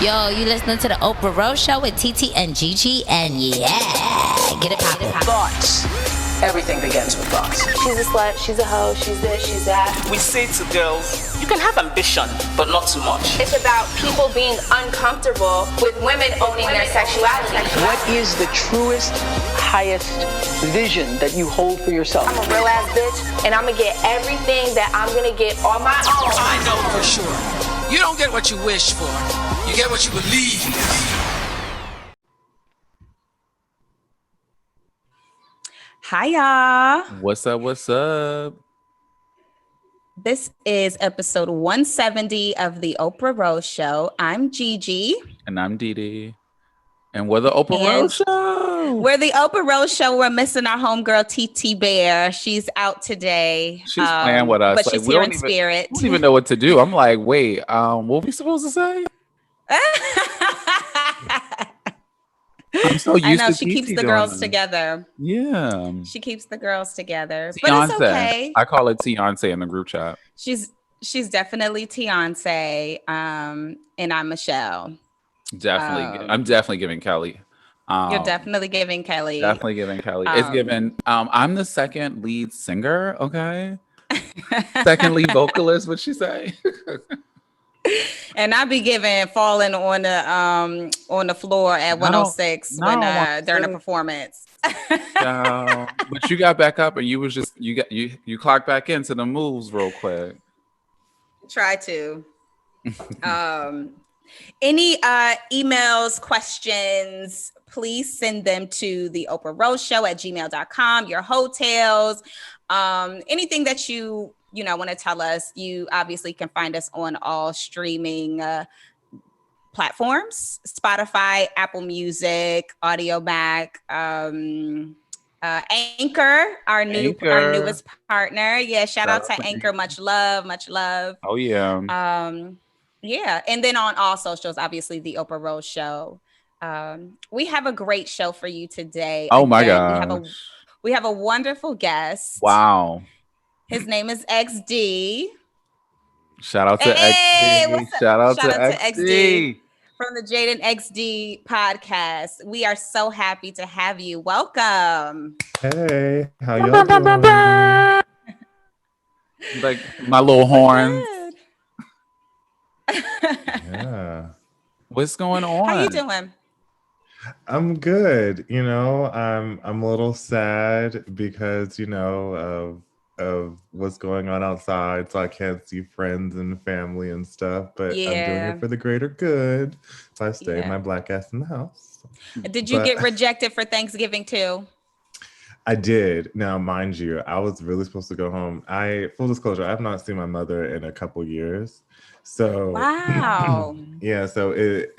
Yo, you listening to the Oprah Rose Show with TT and Gigi, and yeah, get it poppin'. Thoughts. Everything begins with thoughts. She's a slut, she's a hoe, she's this, she's that. We say to girls, you can have ambition, but not too much. It's about people being uncomfortable with women owning their sexuality. What is the truest, highest vision that you hold for yourself? I'm a real ass bitch, and I'm gonna get everything that I'm gonna get on my own. I know for sure. You don't get what you wish for. You get what you believe. Hi, y'all. What's up? What's up? This is episode 170 of the Oprah Rose Show. I'm Gigi. And I'm Dee. And we're the Oprah Rose Show. We're the Oprah Rose Show. We're missing our homegirl, TT Bear. She's out today. She's playing with us. But she's here in spirit. I don't even know what to do. I'm like, wait, what were we supposed to say? I'm so used I know to she TT keeps the doing girls that. together. Yeah. She keeps the girls together. Beyonce. But it's okay. I call it Beyonce in the group chat. She's definitely Beyonce, and I'm Michelle. Definitely. I'm definitely giving Kelly. You're definitely giving Kelly. Definitely giving Kelly. It's given. I'm the second lead singer. Okay. Second lead vocalist. What'd she say? And I be giving falling on the floor at 106 during the performance. But you got back up and you was just you clocked back into the moves real quick. Try to. Any emails, questions, please send them to the Oprah Rose Show at gmail.com. Your hotels, anything that you want to tell us. You obviously can find us on all streaming platforms: Spotify, Apple Music, Audio Mac, Anchor, our newest partner. Yeah, shout out to Anchor. Much love. Oh yeah. Yeah, and then on all socials, obviously the Oprah Rose Show. We have a great show for you today. Oh my God. We have a wonderful guest. Wow. His name is XD. Shout out to XD. Shout out to XD. From the Jade X.D podcast. We are so happy to have you. Welcome. Hey, how y'all doing? Like my little horns. Yeah. What's going on? How you doing? I'm good. I'm a little sad because, of what's going on outside, so I can't see friends and family and stuff, but I'm doing it for the greater good. So I stay my black ass in the house. Did you get rejected for Thanksgiving too? I did. Now, mind you, I was really supposed to go home. Full disclosure, I have not seen my mother in a couple years. So wow. Yeah, so it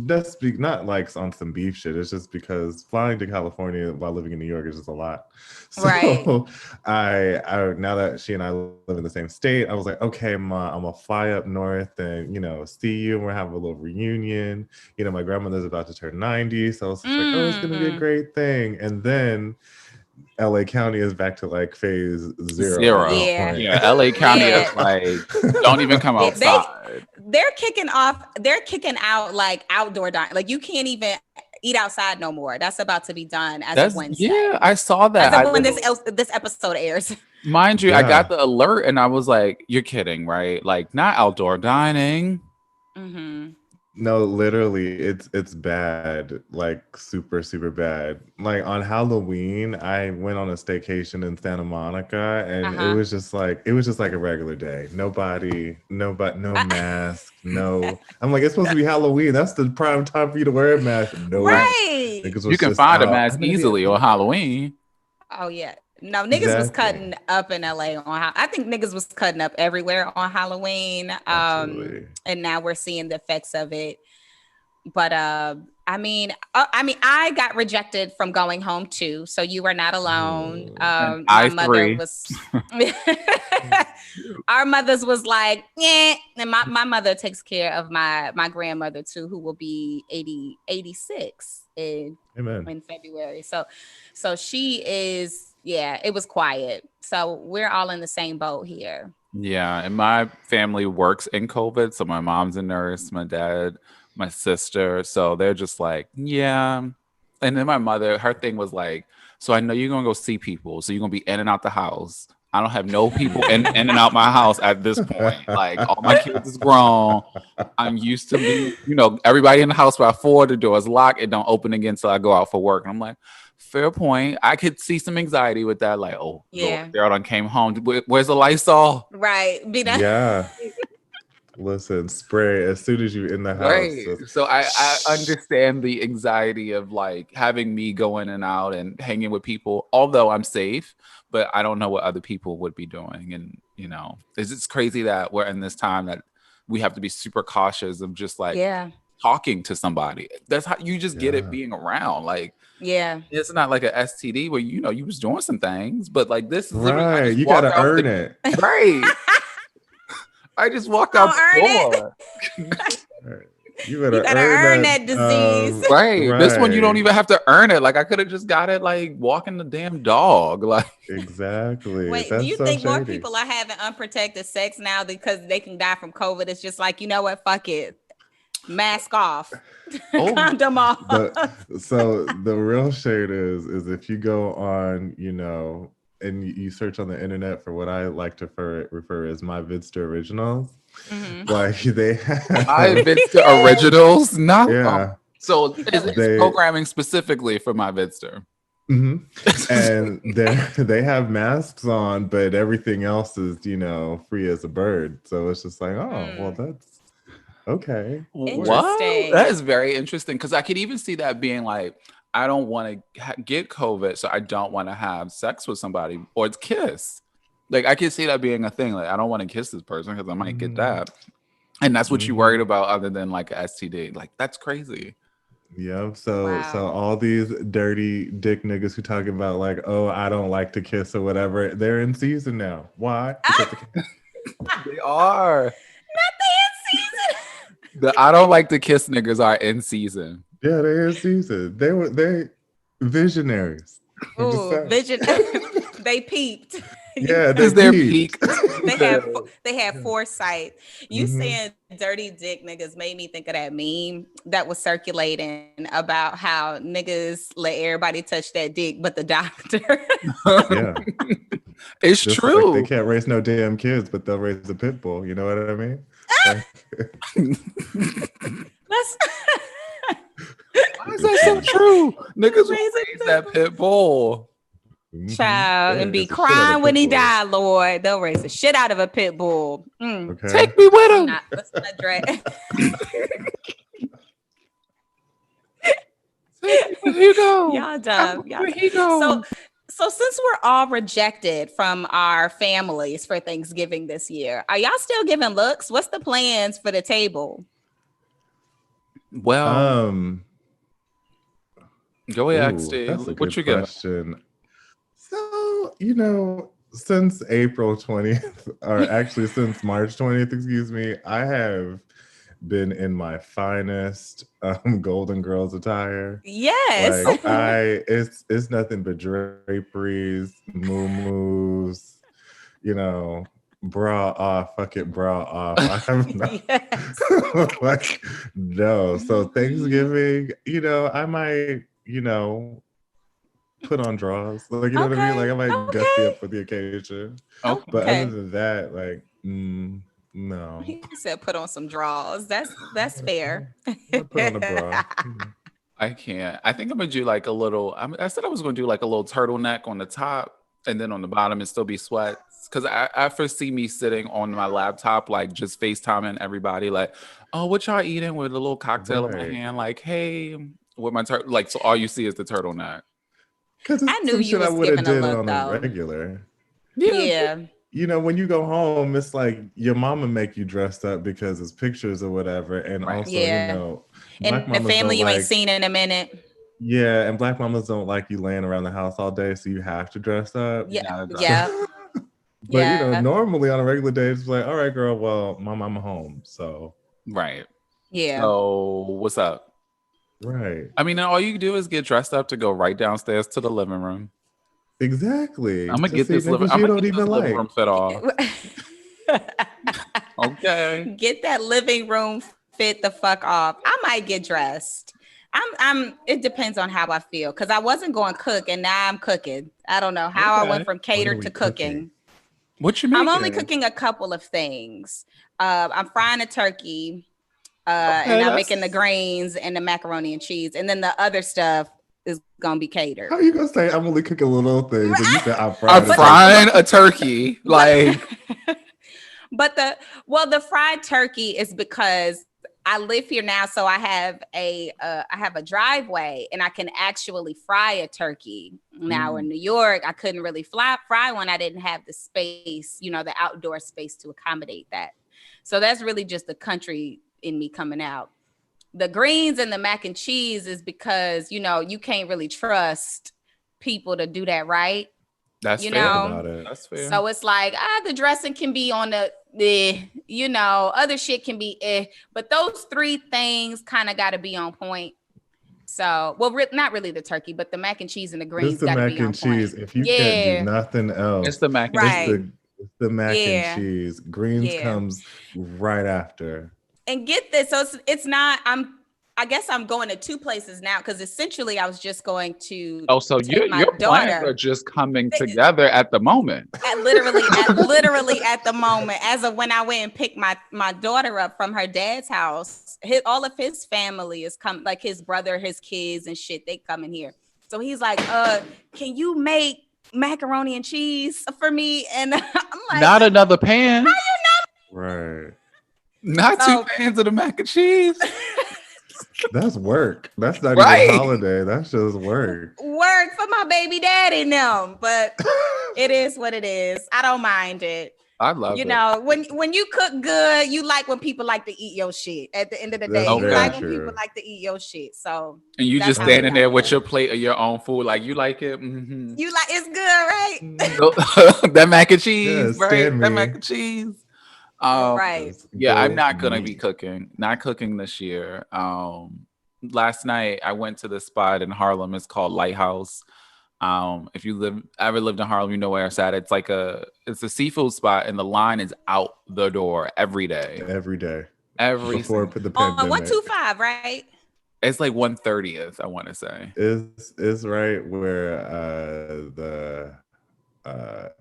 does speak not like on some beef shit. It's just because flying to California while living in New York is just a lot. So right. I now that she and I live in the same state, I was like, okay, Ma, I'm gonna fly up north and see you, and we're having a little reunion. My grandmother's about to turn 90, so I was just like, oh, it's gonna be a great thing. And then LA County is back to like phase zero. Yeah. LA County is like, don't even come outside. They're kicking out like outdoor dining. Like you can't even eat outside no more. That's about to be done as of Wednesday. Yeah, I saw that. As of when this episode airs. Mind you, I got the alert and I was like, you're kidding, right? Like not outdoor dining. Mm-hmm. No, literally, it's bad, like super, super bad. Like on Halloween, I went on a staycation in Santa Monica, and it was just like a regular day. Nobody, no mask, no. I'm like, it's supposed to be Halloween. That's the prime time for you to wear a mask. No, right? You can find a mask easily on Halloween. Oh yeah. No, niggas was cutting up in LA I think niggas was cutting up everywhere on Halloween. And now we're seeing the effects of it. But I got rejected from going home too. So you are not alone. My mother was our mothers was like, yeah. And my mother takes care of my grandmother too, who will be 86 in February. So she is. Yeah, it was quiet. So we're all in the same boat here. Yeah, and my family works in COVID, so my mom's a nurse, my dad, my sister, so they're just like, yeah. And then my mother, her thing was like, so I know you're gonna go see people, so you're gonna be in and out the house. I don't have no people in and out my house at this point. Like all my kids is grown. I'm used to being, everybody in the house by 4, the door's locked, it don't open again till I go out for work. And I'm like, fair point. I could see some anxiety with that. Like, oh, Yeah. Lord, Daryl done came home. Where's the Lysol? Right. Yeah. Listen, spray as soon as you're in the house. Right. So I understand the anxiety of like having me go in and out and hanging with people, although I'm safe, but I don't know what other people would be doing. And, it's crazy that we're in this time that we have to be super cautious of just like talking to somebody. That's how you just get it being around. Like, it's not like a STD where, you was doing some things, but like this is right. You got to earn it. Right. I just walked out the door. You better earn that disease. Right. This one, you don't even have to earn it. Like I could have just got it like walking the damn dog. Like exactly. Wait, do you think more people are having unprotected sex now because they can die from COVID? It's just like, you know what? Fuck it. Mask off. Condom off. So the real shade is if you go on, and you search on the internet for what I like to refer as my Vidster originals. Mm-hmm. Like they have my Vidster originals, not so it's programming specifically for my Vidster. Mm-hmm. And they have masks on, but everything else is free as a bird. So it's just like, well, that's okay. What? That is very interesting because I could even see that being like, I don't want to get COVID, so I don't want to have sex with somebody or kiss. Like I could see that being a thing. Like I don't want to kiss this person because I might get that, and that's what you worried about, other than like a STD. Like that's crazy. Yeah. So all these dirty dick niggas who talking about like, oh, I don't like to kiss or whatever, they're in season now. Why? They are. Not the in season. The I don't like to kiss niggas are in season. Yeah, they're in season. They visionaries. Ooh, they peeped. Yeah, this is their peak. They have foresight. You saying dirty dick niggas made me think of that meme that was circulating about how niggas let everybody touch that dick but the doctor. Yeah. It's just true. Like they can't raise no damn kids, but they'll raise a pit bull. You know what I mean? Why is that so true? Niggas raise that pit bull. Child, and be crying when he died, Lord. They'll raise the shit out of a pit bull. Okay. Take me with him. Let's not drag. Here you go. Y'all dumb. Here you go. So since we're all rejected from our families for Thanksgiving this year, are y'all still giving looks? What's the plans for the table? Well, go ahead, XD. That's a what good you got? question. So, since April 20th, or actually since March 20th, excuse me, I have been in my finest Golden Girls attire. Yes. Like it's nothing but draperies, moo-moos, bra off, fuck it, bra off. I'm not like no. So Thanksgiving, I might, put on drawers. Like, you know what I mean? Like I might gussy up for the occasion. Okay. But other than that, like, no. He said put on some drawers. That's fair. Put on a bra. I can't. I think I'm gonna do like a little. I said I was gonna do like a little turtleneck on the top, and then on the bottom it still be sweats. Because I foresee me sitting on my laptop, like just FaceTiming everybody, like, oh, what y'all eating with a little cocktail in my hand, like, hey, with my like. So all you see is the turtleneck. Because I knew you was giving a look, though. Regular. Yeah. When you go home, it's like your mama make you dressed up because it's pictures or whatever, and also and the family you ain't seen in a minute. Yeah, and black mamas don't like you laying around the house all day, so you have to dress up. Yeah. But normally on a regular day, it's like, all right, girl, well, my mama home, so right. Yeah. So what's up? Right. I mean, all you do is get dressed up to go right downstairs to the living room. Exactly. I'm gonna get this living room fit off. Okay. Get that living room fit the fuck off. I might get dressed. It depends on how I feel, because I wasn't going to cook and now I'm cooking. I don't know how I went from catered to cooking. What you making? I'm only cooking a couple of things. I'm frying a turkey, and I'm making the greens and the macaroni and cheese, and then the other stuff is gonna be catered. How you gonna say I'm only cooking little things? And you said I'm frying a turkey, like. But the fried turkey is because I live here now, so I have a driveway and I can actually fry a turkey. Now in New York, I couldn't really fry one. I didn't have the space, the outdoor space to accommodate that. So that's really just the country in me coming out. The greens and the mac and cheese is because, you can't really trust people to do that right. That's fair. That's fair. So it's like, the dressing can be on the other shit can be but those three things kind of got to be on point. So, well, not really the turkey, but the mac and cheese and the greens got to be on point. If you can't do nothing else, it's the mac and cheese. It's the mac and cheese. Greens comes right after. And get this, so it's not. I guess I'm going to two places now, because essentially I was just going to. Oh, so your plans are just coming together at the moment. Literally at the moment, as of when I went and picked my daughter up from her dad's house. All of his family is coming, like his brother, his kids and shit. They coming here, so he's like, can you make macaroni and cheese for me? And I'm like, not another pan. How you not? Right. Not two pans of the mac and cheese. That's work. That's not even a holiday. That's just work. Work for my baby daddy and them. But it is what it is. I don't mind it. I love it. When you cook good, you like when people like to eat your shit. At the end of the day, you like when people like to eat your shit. So and you just standing there with your plate of your own food, like you like it. Mm-hmm. You like it's good, right? That mac and cheese, right? That mac and cheese. Right. Yeah, I'm not gonna be cooking. Not cooking this year. Last night I went to this spot in Harlem. It's called Lighthouse. If you ever lived in Harlem, you know where it's at. It's a seafood spot, and the line is out the door every day. Before the pandemic. 125, right? It's like 130th, I want to say. Is right where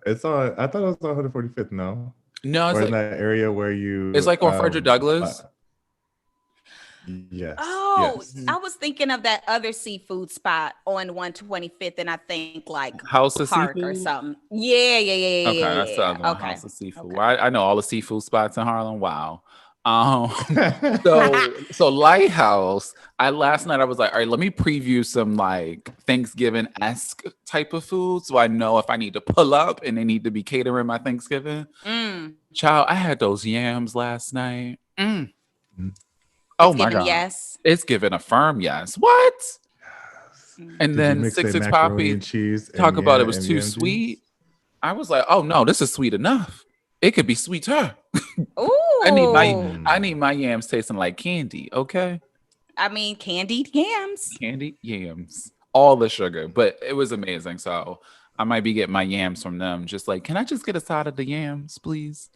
it's on. I thought it was on 145th. No, it's in that area where you. It's like on Frederick Douglass. Yes. Oh, yes. I was thinking of that other seafood spot on 125th, and I think like House of Park Seafood or something. Yeah. Okay, that's the other one. Okay. House of Seafood. Okay. Well, I know all the seafood spots in Harlem. Wow. So Lighthouse. Last night I was like, all right, let me preview some like Thanksgiving-esque type of food, so I know if I need to pull up and they need to be catering my Thanksgiving. Child, I had those yams last night. Oh my God. Yes. It's given a firm yes. What? And then 6 Poppy talk about it was too sweet. I was like, oh no, this is sweet enough. It could be sweeter. Ooh. I need my yams tasting like candy, okay? I mean, candied yams. Candied yams. All the sugar, but it was amazing. So I might be getting my yams from them. Just like, can I just get a side of the yams, please?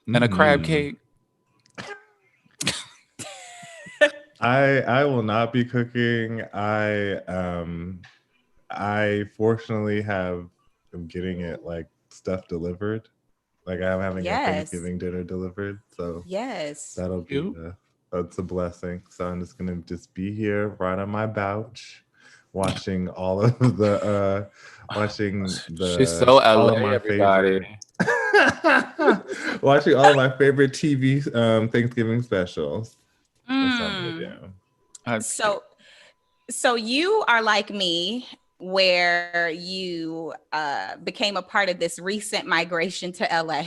And a crab cake. I will not be cooking. I fortunately I'm getting it like stuff delivered. Like I'm having a Thanksgiving dinner delivered. So yes, that'll be that's a blessing. So I'm just gonna be here right on my couch, watching all of the She's so LA, everybody. Watching all of my favorite TV Thanksgiving specials. So you are like me, where you became a part of this recent migration to LA.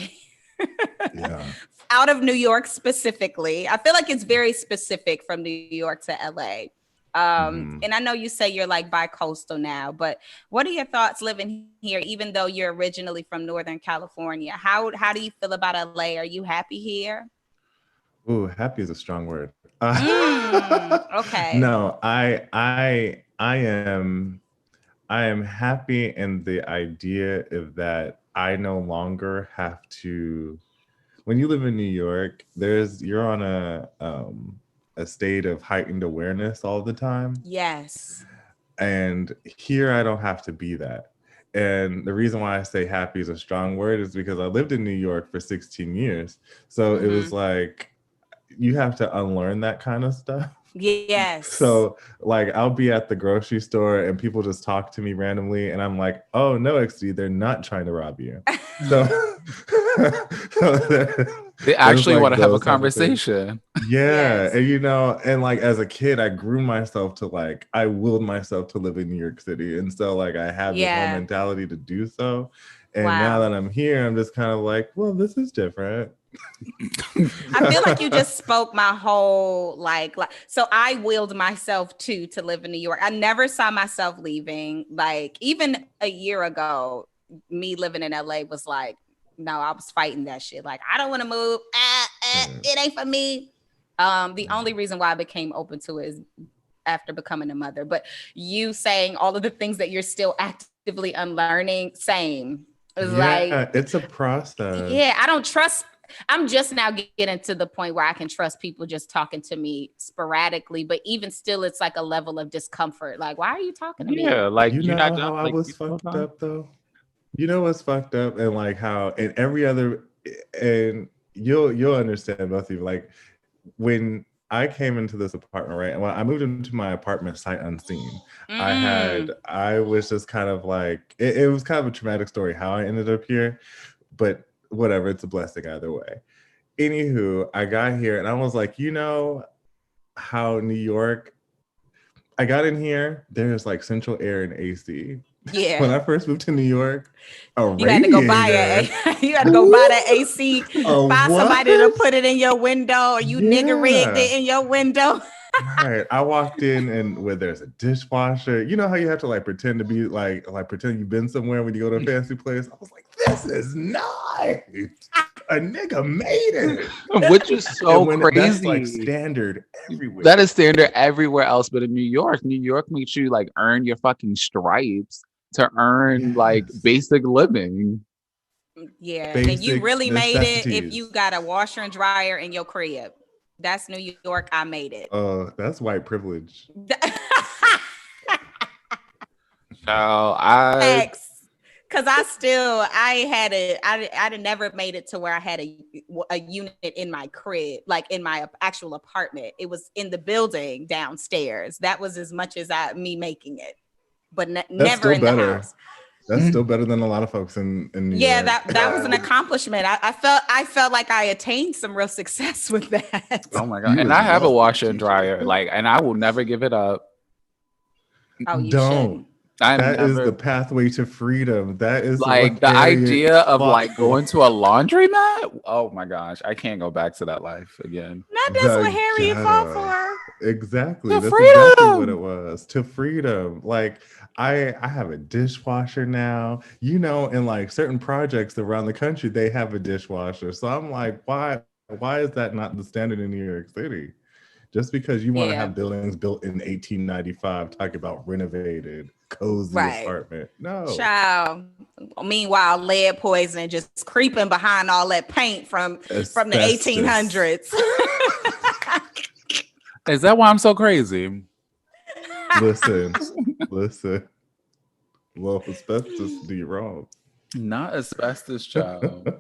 Yeah. Out of New York specifically. I feel like it's very specific from New York to LA. And I know you say you're like bi-coastal now, but what are your thoughts living here, even though you're originally from Northern California? How do you feel about LA? Are you happy here? Ooh, happy is a strong word. Okay. No, I am happy in the idea of that I no longer have to when you live in New York, you're on a state of heightened awareness all the time. Yes. And here I don't have to be that. And the reason why I say happy is a strong word is because I lived in New York for 16 years. So it was like, you have to unlearn that kind of stuff. Yes. So like I'll be at the grocery store and people just talk to me randomly and I'm like, oh no, XD, they're not trying to rob you. So they actually like want to have a conversation. Yeah. Yes. And you know, and like as a kid, I grew myself to like, I willed myself to live in New York City. And so like I have this whole mentality to do so. And now that I'm here, I'm just kind of like, well, this is different. I feel like you just spoke my whole like so I willed myself to live in New York. I never saw myself leaving. Like even a year ago, me living in LA was like, no, I was fighting that shit. Like I don't want to move. It ain't for me. The only reason why I became open to it is after becoming a mother. But you saying all of the things that you're still actively unlearning, same. It's like it's a process. Yeah, I don't trust. I'm just now getting to the point where I can trust people just talking to me sporadically, but even still, it's like a level of discomfort. Like, why are you talking to me? Yeah, like you know how I was fucked up though. You know what's fucked up, and like how in every other, and you'll understand both of you. Like when I came into this apartment, right? And when I moved into my apartment sight unseen, I was just kind of like it was kind of a traumatic story how I ended up here, but whatever, it's a blessing either way. Anywho, I got here and I was like, you know how New York, I got in here, there's like central air and AC. Yeah. When I first moved to New York, you had to go buy that AC, find somebody to put it in your window, or you nigga rigged it in your window. Right. I walked in and where there's a dishwasher. You know how you have to like pretend to be like pretend you've been somewhere when you go to a fancy place? I was like, this is nice. A nigga made it. Which is so crazy. That's like standard everywhere. That is standard everywhere else, but in New York makes you like earn your fucking stripes to earn like basic living. Yeah. And you really made it if you got a washer and dryer in your crib. That's New York. I made it. That's white privilege. Because I never made it to where I had a unit in my crib, like in my actual apartment. It was in the building downstairs. That was as much as me making it, but never in the house. That's still better than a lot of folks in New York. Yeah, that was an accomplishment. I felt like I attained some real success with that. Oh my God. And I have a washer and dryer, and I will never give it up. Oh, you don't. That is the pathway to freedom. That is like the idea of like going to a laundromat. Oh my gosh, I can't go back to that life again. That's what Harriet fought for. Exactly. That's exactly what it was. To freedom. Like I have a dishwasher now. You know, in like certain projects around the country, they have a dishwasher. So I'm like, why is that not the standard in New York City? Just because you want to have buildings built in 1895, talking about renovated, cozy apartment. No. Child. Meanwhile, lead poisoning just creeping behind all that paint from the 1800s. Is that why I'm so crazy? Listen. Well, asbestos do you wrong. Not asbestos, child.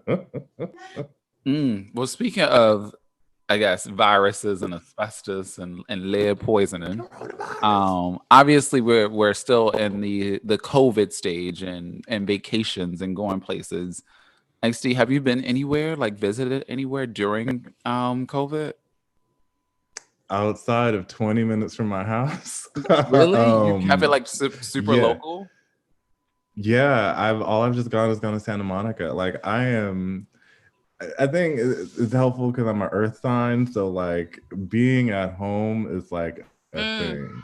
Well, speaking of, I guess, viruses and asbestos and lead poisoning. Obviously, we're still in the COVID stage and vacations and going places. XD, have you been anywhere, like visited anywhere during COVID? Outside of 20 minutes from my house. Really? You have it like super local? Yeah, I've just gone to Santa Monica. Like I think it's helpful because I'm an earth sign, so like being at home is like a thing.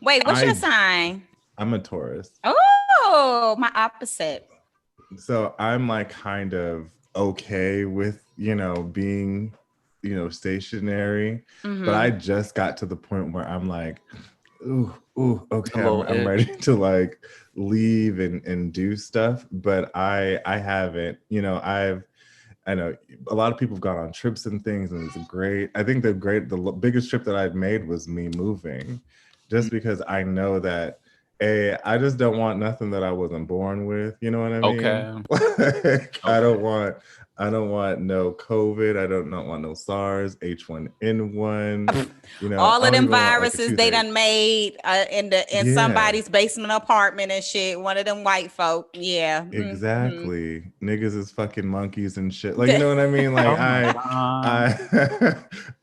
Wait, what's your sign? I'm a Taurus. Oh, my opposite. So I'm like kind of okay with, being, stationary, but I just got to the point where I'm like, ooh, okay, I'm ready to like leave and do stuff, but I haven't, I know a lot of people have gone on trips and things, and it's great. I think the biggest trip that I've made was me moving, just because I know that I just don't want nothing that I wasn't born with. You know what I mean? Okay. I don't want no COVID. I don't not want no SARS, H1N1. You know, all I of don't them even want, like, a viruses they toothache. done made in somebody's basement apartment and shit. One of them white folk. Yeah. Exactly. Niggas is fucking monkeys and shit. Like, you know what I mean? Like,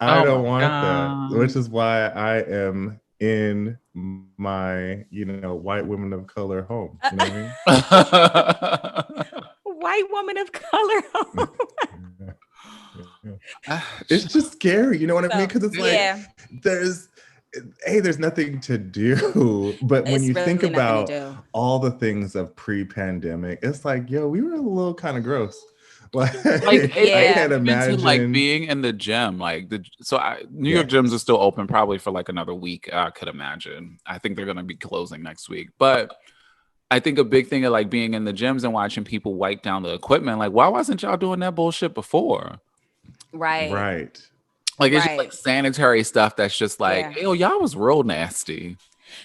I don't want that, which is why I am in my, white women of color home. You know what I mean? White woman of color home. It's just scary. You know what I mean? Because it's like, there's nothing to do. But when you think about all the things of pre-pandemic, it's like, yo, we were a little kind of gross. I can't imagine like being in the gym. Like New York gyms are still open probably for like another week. I could imagine. I think they're gonna be closing next week. But I think a big thing of like being in the gyms and watching people wipe down the equipment. Like, why wasn't y'all doing that bullshit before? Right. Like it's just like sanitary stuff that's just like, yo, y'all was real nasty.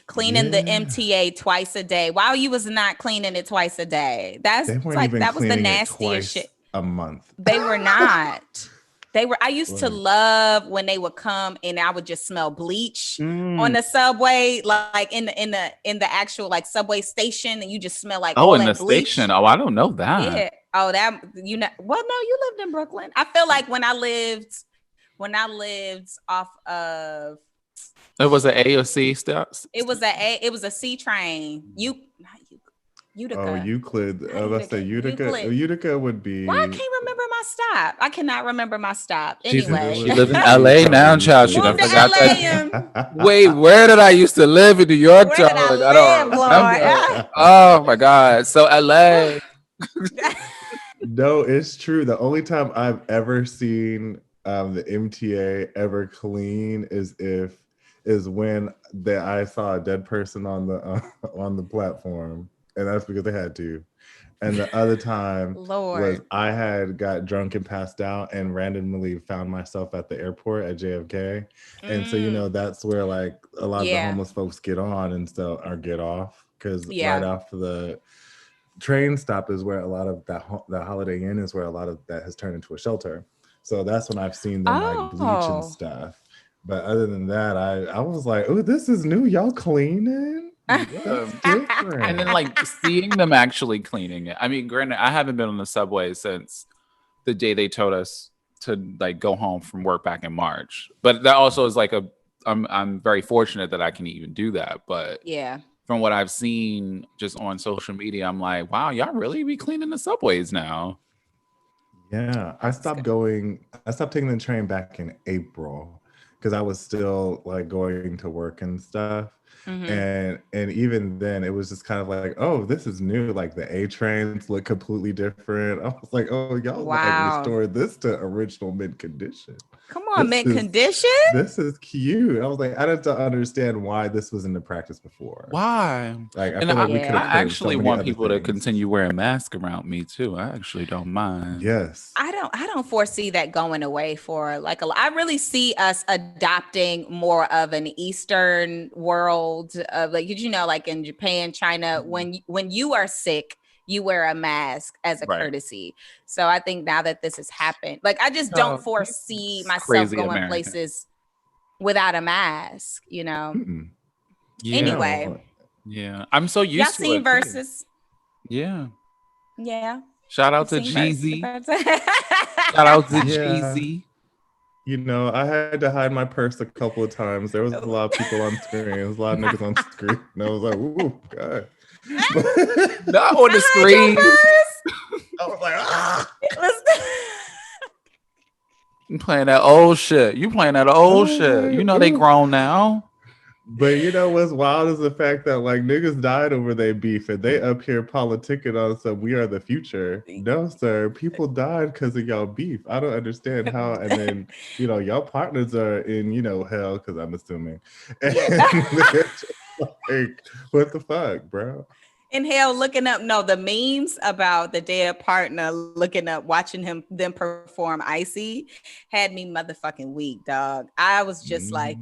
Cleaning the MTA twice a day while you was not cleaning it twice a day. That was the nastiest shit. A month. They were not. I used to love when they would come and I would just smell bleach on the subway, like in the actual like subway station, and you just smell like in the bleach. Station. Oh, I don't know that. Yeah. Oh, that well, no, you lived in Brooklyn. I feel like when I lived off of it was an A or C steps. It was a C train. Utica. Oh, Euclid. I was about to say Utica. Utica would be. Why I can't remember my stop? I cannot remember my stop. Anyway, she lives in LA now, child. She done forgot that. Wait, where did I used to live in New York, child? I don't remember. Oh my God. So LA. No, it's true. The only time I've ever seen the MTA ever clean is when I saw a dead person on the platform. And that's because they had to. And the other time was I had got drunk and passed out and randomly found myself at the airport at JFK. And so, that's where like a lot of the homeless folks get on and get off. Because right after the train stop is where a lot of that Holiday Inn is where a lot of that has turned into a shelter. So that's when I've seen them like bleach and stuff. But other than that, I was like, oh, this is new. Y'all cleaning? And then like seeing them actually cleaning it. I mean, granted, I haven't been on the subway since the day they told us to like go home from work back in March. But that also is like I'm very fortunate that I can even do that. But from what I've seen just on social media, I'm like, wow, y'all really be cleaning the subways now. Yeah, I stopped taking the train back in April because I was still like going to work and stuff. And even then it was just kind of like, oh, this is new. Like the A trains look completely different. I was like, oh, y'all like restored this to original mint condition. Come on, mint condition. This is cute. I was like, I didn't understand why this was in the practice before. Why? Like I feel like we could have. I actually want people to continue wearing masks around me too. I actually don't mind. Yes. I don't foresee that going away for like I really see us adopting more of an Eastern world of like, like in Japan, China, when you are sick, you wear a mask as a courtesy. So I think now that this has happened, like I just don't foresee myself going places without a mask, Mm-mm. Yeah. Anyway. Yeah. I'm so used y'all to seen it. Versus? Yeah. Yeah. Shout out to Jeezy. Shout out to Jeezy. I had to hide my purse a couple of times. There was a lot of people on screen. There was a lot of niggas on screen. And I was like, ooh, God. Not on the screen. I was like, You playing that old shit. They grown now. But what's wild is the fact that like niggas died over their beef and they up here politicking on some we are the future. No, sir. People died because of y'all beef. I don't understand how. And then, y'all partners are in, hell, because I'm assuming. And like, what the fuck, bro? in hell looking up. No, the memes about the dead partner looking up, watching them perform Icy had me motherfucking weak, dog. I was just like,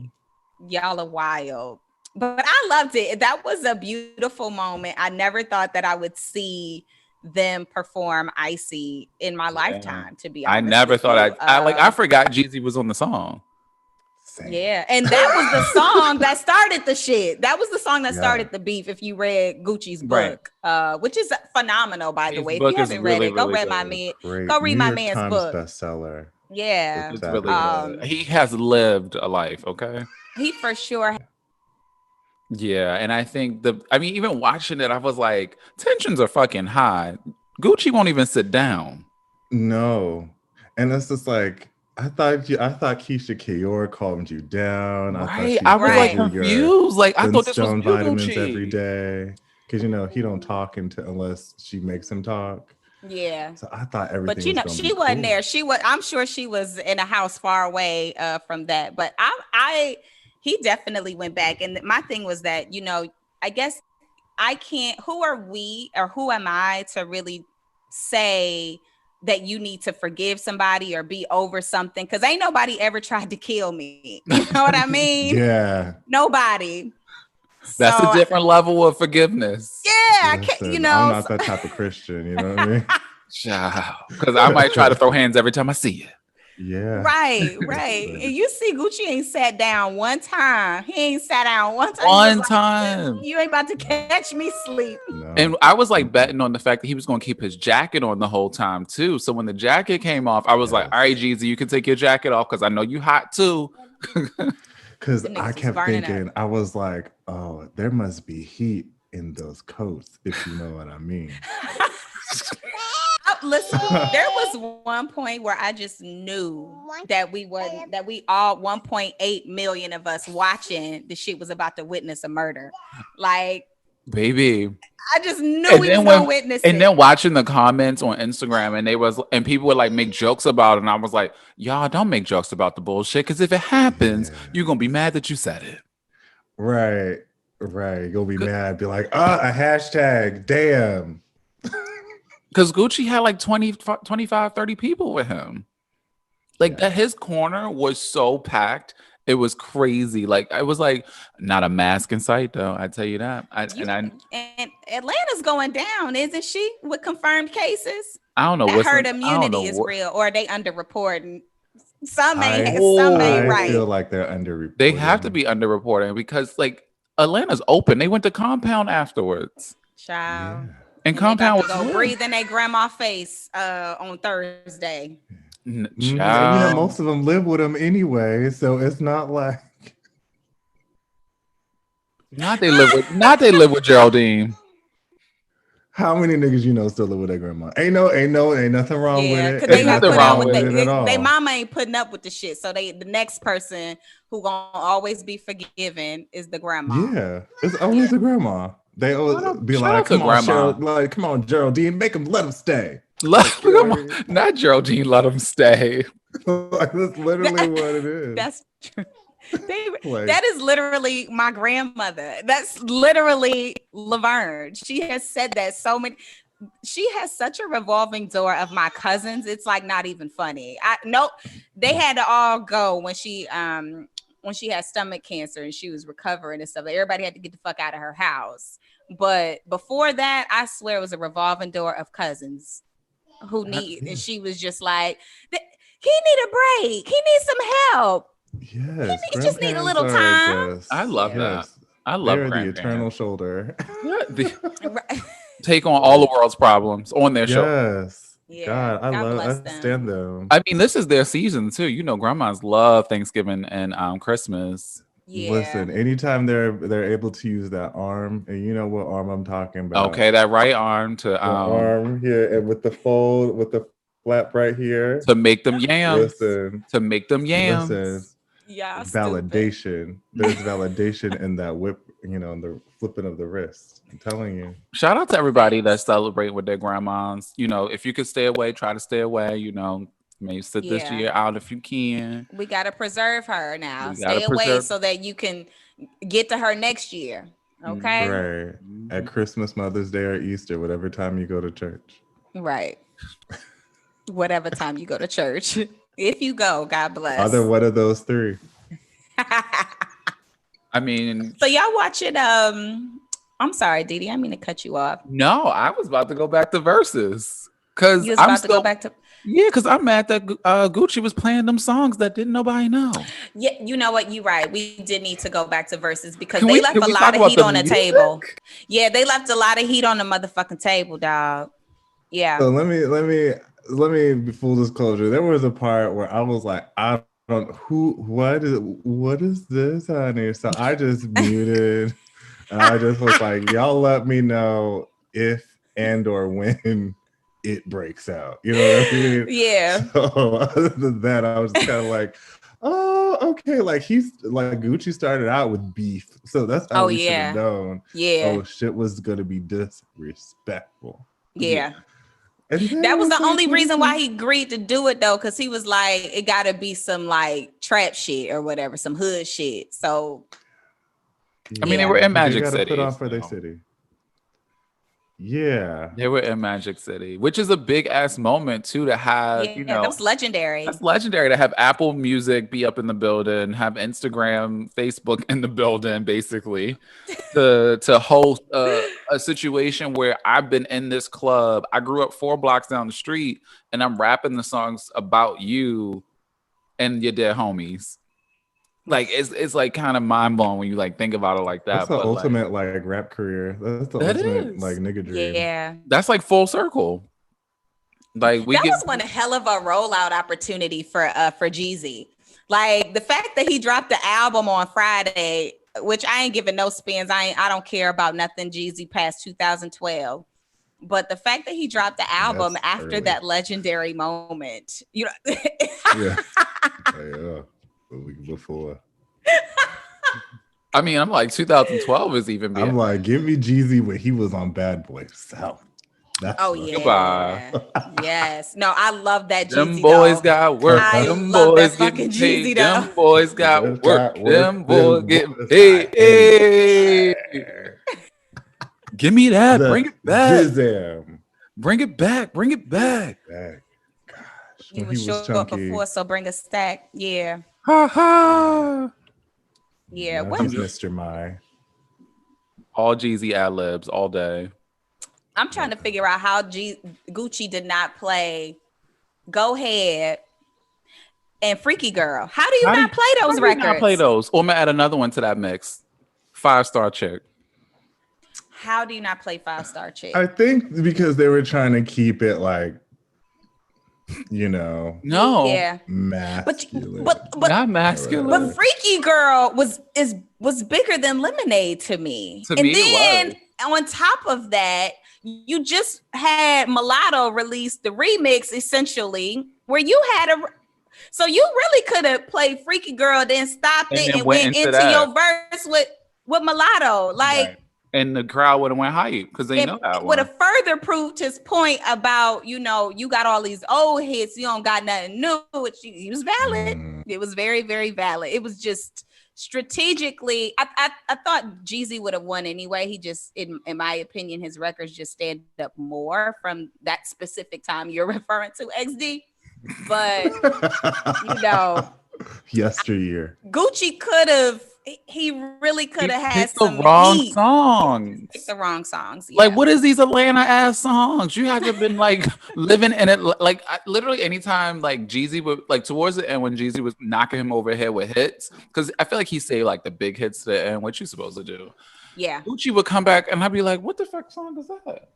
y'all are wild. But I loved it. That was a beautiful moment. I never thought that I would see them perform Icy in my lifetime, to be honest. I never with thought you. I forgot Jeezy was on the song. Yeah, and that was the song that started the shit. That was the song that started the beef. If you read Gucci's book, which is phenomenal, by the way. If you haven't read it, go read my man's book. Bestseller. Yeah, it's really good. He has lived a life. Okay, he for sure. Yeah, and I think even watching it, I was like, tensions are fucking high. Gucci won't even sit down. No, and it's just like. I thought Keisha Kayor calmed you down. Right. I was like confused. Like I thought this was vitamins Gucci. every day because he don't talk unless she makes him talk. Yeah. So I thought everything. But she wasn't there. She was. I'm sure she was in a house far away from that. But he definitely went back. And my thing was that I guess I can't. Who are we or who am I to really say that you need to forgive somebody or be over something? Because ain't nobody ever tried to kill me. You know what I mean? Yeah. Nobody. That's a different level of forgiveness. Yeah. Listen, I'm not that type of Christian. You know what I mean? Because I might try to throw hands every time I see you. Yeah. Right. And you see Gucci ain't sat down one time. He ain't sat down one time. One time. You ain't about to catch me sleep. No. And I was like betting on the fact that he was going to keep his jacket on the whole time too. So when the jacket came off, I was like, all right, Jeezy, you can take your jacket off because I know you hot too. Because I kept thinking, I was like, oh, there must be heat in those coats, if you know what I mean. Listen, there was one point where I just knew that we all 1.8 million of us watching the shit was about to witness a murder. Like, baby, I just knew we was gonna witness it. And then watching the comments on Instagram, and people would like make jokes about it, and I was like, y'all don't make jokes about the bullshit, because if it happens, you're gonna be mad that you said it. Right. You'll be mad, be like, a hashtag, damn. Because Gucci had like 20, 25, 30 people with him. Like that, his corner was so packed. It was crazy. Like I was like, not a mask in sight though. I tell you that. And Atlanta's going down, isn't she? With confirmed cases. I don't know. That herd immunity is real, or are they underreporting? Some ain't right. I feel like they're underreporting. They have to be underreporting because like Atlanta's open. They went to Compound afterwards. Child. Yeah. And Compound was go breathe in their grandma face on Thursday. Most of them live with them anyway, so it's not like not they live with Geraldine. How many niggas still live with their grandma? Ain't nothing wrong with it. Ain't nothing wrong with it at all. They mama ain't putting up with the shit, so the next person who gonna always be forgiven is the grandma. Yeah, it's always the grandma. They always be like, "Come on, Geraldine, let them stay." Not Geraldine, let them stay. Like, that's literally what it is. That's true. That is literally my grandmother. That's literally Laverne. She has said that so many. She has such a revolving door of my cousins. It's like not even funny. They had to all go when she had stomach cancer and she was recovering and stuff. Everybody had to get the fuck out of her house. But before that, I swear it was a revolving door of cousins who need. And she was just like, he need a break. He needs some help. Yes, he just need a little time. I love that. I love the eternal shoulder. Take on all the world's problems on their shoulder. Yes. Yeah, God, I understand them. I mean, this is their season too. Grandmas love Thanksgiving and Christmas. Yeah. Listen, anytime they're able to use that arm, and you know what arm I'm talking about. Okay, that right arm to arm here, and with the fold, with the flap right here to make them yams. Listen, to make them yams. Listen, yeah, validation. There's validation in that whip, in the flipping of the wrist. I'm telling you. Shout out to everybody that celebrate with their grandmas. If you could stay away, try to stay away. Maybe sit this year out if you can. We got to preserve her now. Stay away so that you can get to her next year. Okay. Right. At Christmas, Mother's Day, or Easter, whatever time you go to church. Right. Whatever time you go to church. If you go, God bless. Either one of those three. I mean, so y'all watching I'm sorry, Didi, I didn't mean to cut you off. no, I was about to go back to verses. Cause You was I'm about still, to go back to yeah, because I'm mad that Gucci was playing them songs that didn't nobody know. Yeah, you know what? You're right. We did need to go back to verses because Can they we left a talk lot of about heat the on the music? table. Yeah, they left a lot of heat on the motherfucking table, dog. Yeah. So let me full disclosure. There was a part where I was like, I don't what is this, honey? So I just muted and I just was like, y'all let me know if and or when it breaks out. You know what I mean? Yeah. So other than that, I was kind of like, oh, okay. Like he's like Gucci started out with beef. So that's how we should have known. Yeah. Oh, shit was gonna be disrespectful. Yeah. And That was the like, only reason why he agreed to do it though, because he was like, it gotta be some like trap shit or whatever, some hood shit. So I mean, they were in Magic City. City. Put on for their city. Yeah. They were in Magic City, which is a big ass moment too to have, you know. That was legendary. That's legendary to have Apple Music be up in the building, have Instagram, Facebook in the building, basically, to host a situation where I've been in this club. I grew up 4 blocks down the street, and I'm rapping the songs about you and your dead homies. Like it's like kind of mind blowing when you like think about it like that. That's the ultimate like rap career. That's the ultimate like nigga dream. Yeah, that's like full circle. Like that was one hell of a rollout opportunity for Jeezy. Like the fact that he dropped the album on Friday, which I ain't giving no spins. I don't care about nothing Jeezy past 2012. But the fact that he dropped the album after that legendary moment, you know. Yeah. A week before. I mean, I'm like 2012 is even better. I'm like, give me Jeezy when he was on Bad Boy South. Yeah. Yes. No, I love that Jeezy. Them boys got work. Them boys getting paid. Them boys got work. Them boys getting paid. Hey. Give me that. Bring it back. Bring it back. Bring it back. Gosh. He was short before, so bring a stack. Yeah. Ha ha. Yeah. What is Mr. My? All Jeezy ad libs all day. I'm trying to figure out how Gucci did not play Go Ahead and Freaky Girl. How do you not play those records? Not play those. Or I'm gonna add another one to that mix. 5-Star Chick. How do you not play 5-Star Chick? I think because they were trying to keep it like, you know, masculine. But not masculine. But Freaky Girl was bigger than Lemonade to me. To me, then on top of that, you just had Mulatto release the remix essentially, where you had so you really could have played Freaky Girl, then stopped it and went into your verse with Mulatto, like. Right. And the crowd would have went hype because they know that one. Would have further proved his point about, you know, you got all these old hits, you don't got nothing new. Which he was valid. It was very, very valid. It was just strategically. I thought Jeezy would have won anyway. He just, in my opinion, his records just stand up more from that specific time you're referring to, XD. But you know, yesteryear, Gucci could have. He really could have had some the wrong heat. songs. Pick the wrong songs. Yeah. Like, what is these Atlanta ass songs? You have to have been like living in it. Like, literally, anytime like Jeezy would like towards the end when Jeezy was knocking him over the head with hits, because I feel like he saved like the big hits to the end. What you supposed to do? Yeah. Gucci would come back and I'd be like, "What the fuck song is that?"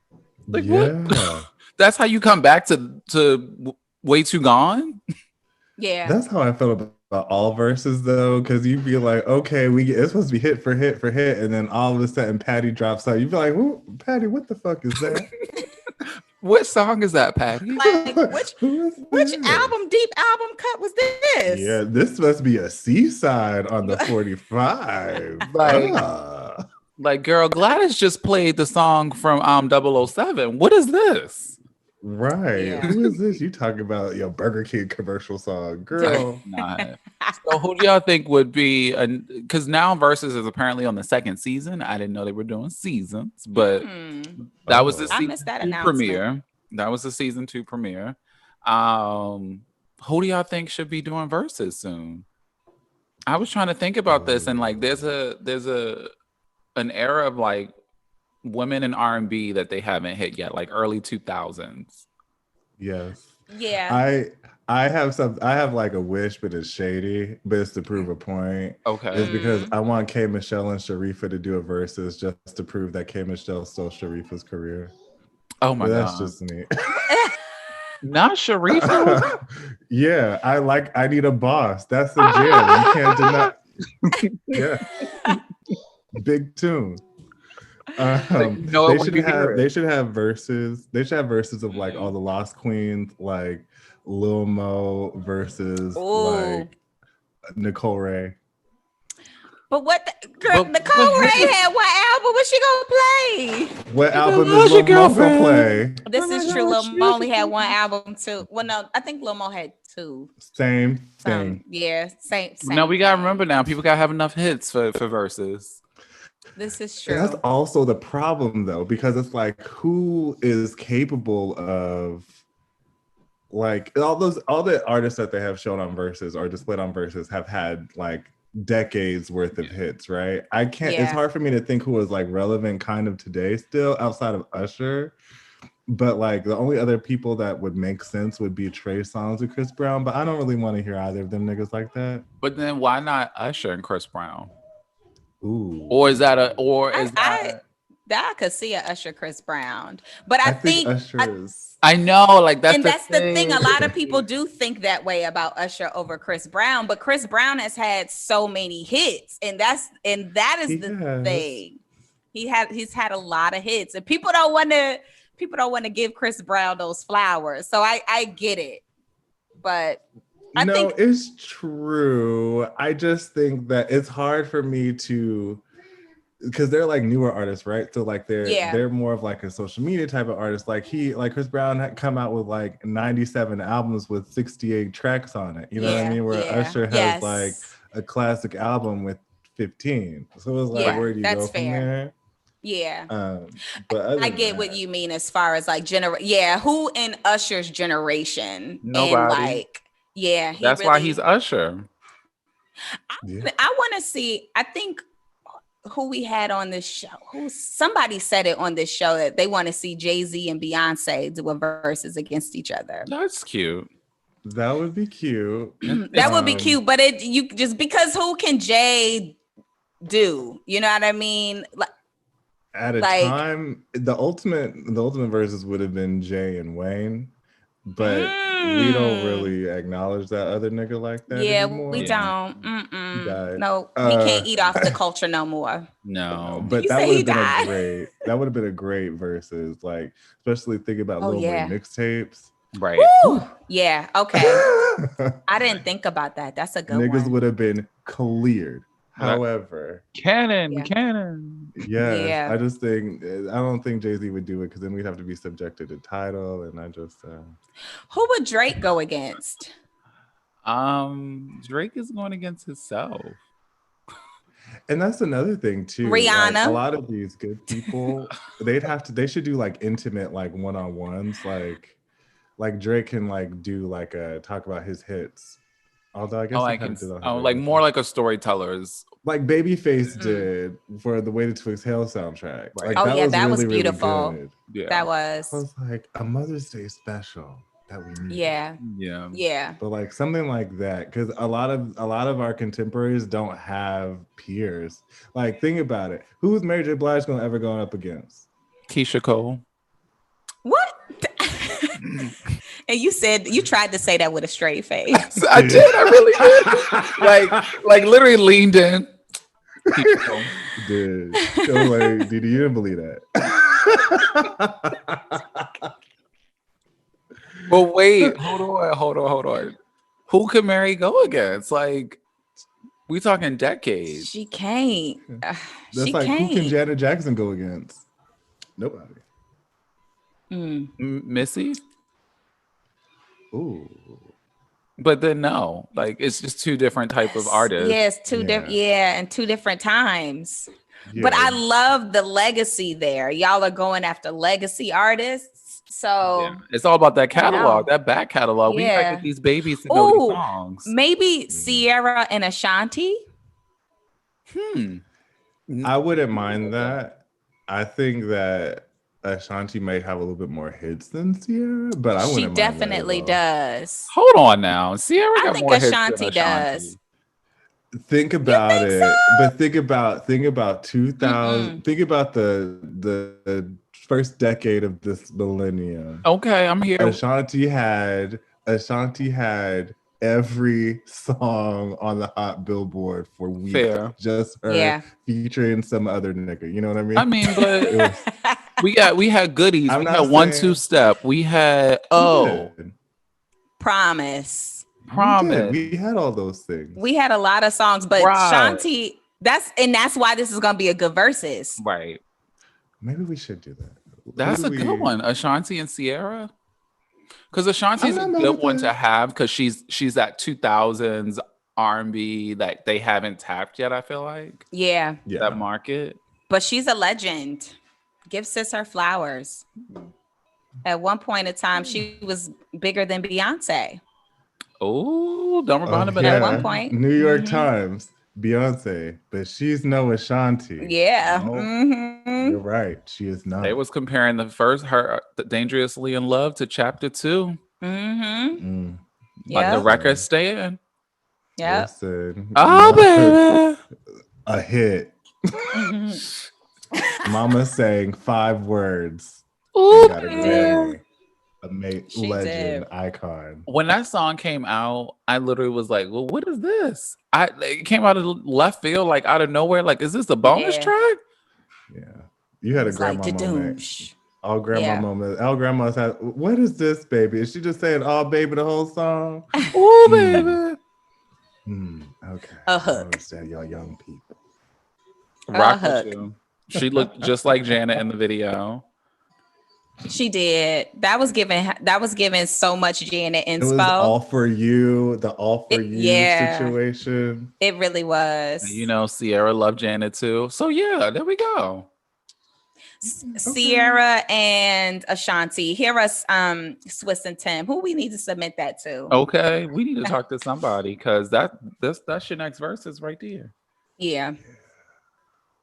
Like, what? That's how you come back to Way Too Gone. Yeah. That's how I felt about all verses though, because you'd be like, okay, it's supposed to be hit for hit for hit, and then all of a sudden Patty drops out. You'd be like, Patty, what the fuck is that? What song is that, Patty? Like, which album, deep album cut was this? Yeah, this must be a C-side on the 45. Like, girl, Gladys just played the song from 007. What is this? Right. Yeah. Who is this? You talking about your Burger King commercial song, girl? Not. So who do y'all think would be? Because now Versus is apparently on the second season. I didn't know they were doing seasons, but that was the I season missed that 2 announcement. premiere. That was the season 2 premiere. Who do y'all think should be doing Versus soon? I was trying to think about this, and like, there's an era of like women in R&B that they haven't hit yet, like early 2000s. Yes. Yeah. I have like a wish, but it's shady, but it's to prove a point. Okay. It's because I want K Michelle and Sharifa to do a versus just to prove that K Michelle stole Sharifa's career. Oh my But god. that's just me. Not Sharifa. Yeah, I need a boss. That's the jam. You can't deny. Yeah. Big tune. They should have verses. They should have verses of like all the Lost Queens, like Lil Mo versus like Nicole Ray. But Nicole Ray had one album. What she gonna play? What album is Lil Mo gonna play? This is true. Lil Mo only had one album too. Well, no, I think Lil Mo had 2. Same thing. Yeah, same. Now we gotta remember. Now people gotta have enough hits for Versus. This is true. And that's also the problem, though, because it's like, who is capable of, like, all the artists that they have shown on Versus or displayed on Versus have had like decades worth of hits, right? I can't. It's hard for me to think who is like relevant kind of today still outside of Usher. But like the only other people that would make sense would be Trey Songz and Chris Brown. But I don't really want to hear either of them niggas like that. But then why not Usher and Chris Brown? Ooh. Or is that I could see a Usher Chris Brown, but I think Usher is. I know, like that's the thing. A lot of people do think that way about Usher over Chris Brown, but Chris Brown has had so many hits, and that is the thing. He's had a lot of hits, and people don't want to give Chris Brown those flowers. So I get it, but. I think it's true. I just think that it's hard for me to, because they're like newer artists, right? So like they're more of like a social media type of artist. Like Chris Brown had come out with like 97 albums with 68 tracks on it. You know what I mean? Where Usher has like a classic album with 15. So it's like, where do you go from there? Yeah. But I get what you mean as far as like who in Usher's generation? Nobody. And like. Yeah, that's why he's Usher. I want to see. I think who we had on this show. Somebody said it on this show that they want to see Jay-Z and Beyonce do a verses against each other. That's cute. That would be cute. That would be cute, but you just because who can Jay do? You know what I mean? At a time, the ultimate verses would have been Jay and Wayne. But we don't really acknowledge that other nigga like that anymore. We don't. No, we can't eat off the culture no more. No, but that would have been a great versus, like, especially thinking about Lil Wayne mixtapes. Right. Woo! Yeah. Okay. I didn't think about that. That's a good one. Niggas would have been cleared. However, canon. Yeah. I just think I don't think Jay-Z would do it because then we'd have to be subjected to title, and I just. Who would Drake go against? Drake is going against himself. And that's another thing too. Rihanna. Like, a lot of these good people, they should do like intimate, like one-on-ones, like Drake can like do like talk about his hits. Although I guess like more like a storyteller's, like Babyface did for the Way to Exhale soundtrack. Right. Like, that was really, beautiful. Really yeah, that was. I was like a Mother's Day special that we need. Yeah. But like something like that, because a lot of our contemporaries don't have peers. Like, think about it. Who's Mary J. Blige gonna ever go up against? Keisha Cole. What? And you tried to say that with a straight face. I did. I really did. like literally leaned in. Dude, like, you didn't believe that. But wait, hold on. Who can Mary go against? Like, we talking decades. She can't. That's like, who can Janet Jackson go against? Nobody. Missy? Ooh. But then no, like it's just two different type of artists. Yes, two different, and two different times. But I love the legacy there. Y'all are going after legacy artists. So it's all about that catalog, that back catalog. We gotta get these babies to know these songs. Maybe Sierra and Ashanti. I wouldn't mind that. I think that Ashanti may have a little bit more hits than Sierra, but I wouldn't mind that. She definitely does. Hold on now. Sierra got more hits than Ashanti does. Think about it, but think about 2000. Think about the first decade of this millennium. Okay, I'm here. Ashanti had every song on the hot Billboard for weeks. Fair. Just her featuring some other nigga. You know what I mean? I mean, but we had goodies. We had 1-2 Step. We had Promise. We had all those things. We had a lot of songs, but Shanti, that's why this is gonna be a good versus. Right. Maybe we should do that. That's a good one. Ashanti and Sierra. Because Ashanti's a good one to have because she's that 2000s R&B that they haven't tapped yet, I feel like. Yeah. That market. But she's a legend. Give sis her flowers. At one point in time, she was bigger than Beyonce. Oh, don't remember at one point. New York Times, Beyonce, but she's no Ashanti. Yeah. No, you're right. She is not. They was comparing her Dangerously in Love to Chapter 2. But the record staying. Yeah. Oh, baby. A hit. Mama sang 5 words. Ooh, got a Grammy. Legend, icon. When that song came out, I literally was like, well, what is this? It came out of left field, like out of nowhere. Like, is this a bonus track? Yeah. You had a grandma moment. All grandma moment. All grandmas had, what is this, baby? Is she just saying, oh, baby, the whole song? Oh, baby. Okay. A hook. I understand y'all young people. Rock with you. She looked just like Janet in the video. She did. That was given so much Janet inspo. It was all for you, situation. It really was. You know, Sierra loved Janet too. So yeah, there we go. Sierra and Ashanti. Hear us, Swiss and Tim. Who we need to submit that to? Okay, we need to talk to somebody because that's your next verse right there. Yeah.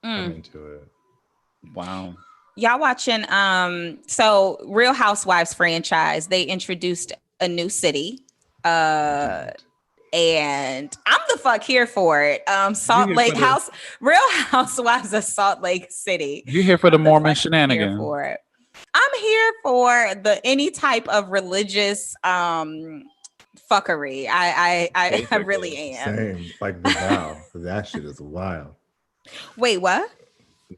I'm into it. Wow. Y'all watching so Real Housewives franchise, they introduced a new city. And I'm the fuck here for it. Salt Lake Real Housewives of Salt Lake City. You here for the Mormon shenanigans? For it. I'm here for any type of religious fuckery. I really am. Same. Like The Vow. That shit is wild. Wait, what?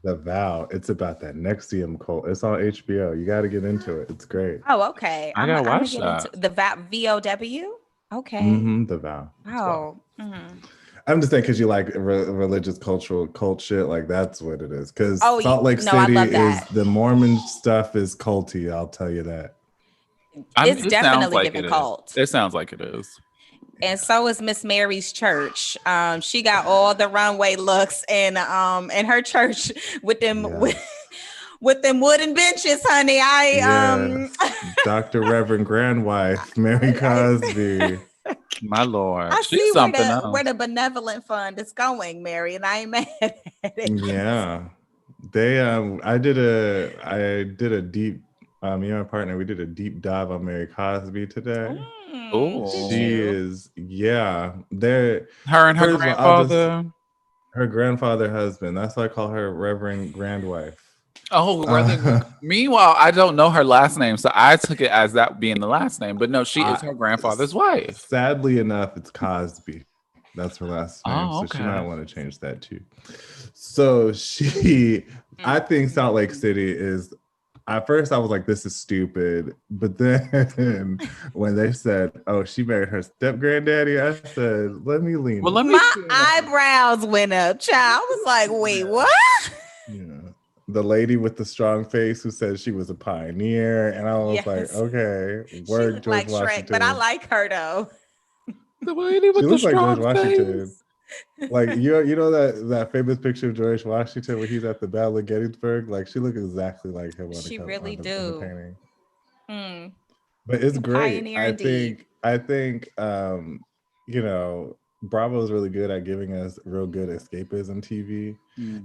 The Vow. It's about that NXIVM cult. It's on HBO. You got to get into it. It's great. Oh, okay. I gotta watch that. The Vow, VOW. Okay. The Vow. Oh. I'm just saying because you like religious cultural cult shit. Like that's what it is. Because Salt Lake City is the Mormon stuff is culty. I'll tell you that. It's definitely giving cult. It sounds like it is. And so is Miss Mary's church. She got all the runway looks in her church with them with them wooden benches, honey. Dr. Reverend Grandwife, Mary Cosby. My Lord. I see where the benevolent fund is going, Mary, and I ain't mad at it. Yeah. They I did a deep me and my partner, we did a deep dive on Mary Cosby today. Oh, she is, her and her grandfather. Her grandfather husband. That's why I call her Reverend Grandwife. Oh, meanwhile, I don't know her last name, so I took it as that being the last name. But no, she is her grandfather's wife. Sadly enough, it's Cosby. That's her last name. Oh, okay. So she might want to change that too. So I think Salt Lake City is. At first, I was like, "This is stupid," but then when they said, "Oh, she married her step granddaddy," I said, "Let me lean." Well, my eyebrows went up, child. I was like, "Wait, what?" Yeah, the lady with the strong face who said she was a pioneer, and I was like, okay, She work looked George like Washington. Shrek, but I like her though. The lady with She the looks like George strong Washington. face. Like you know that famous picture of George Washington where he's at the Battle of Gettysburg. Like she looks exactly like him on She the really in the do. painting. Mm. But it's A great. pioneer indeed. I think you know, Bravo is really good at giving us real good escapism TV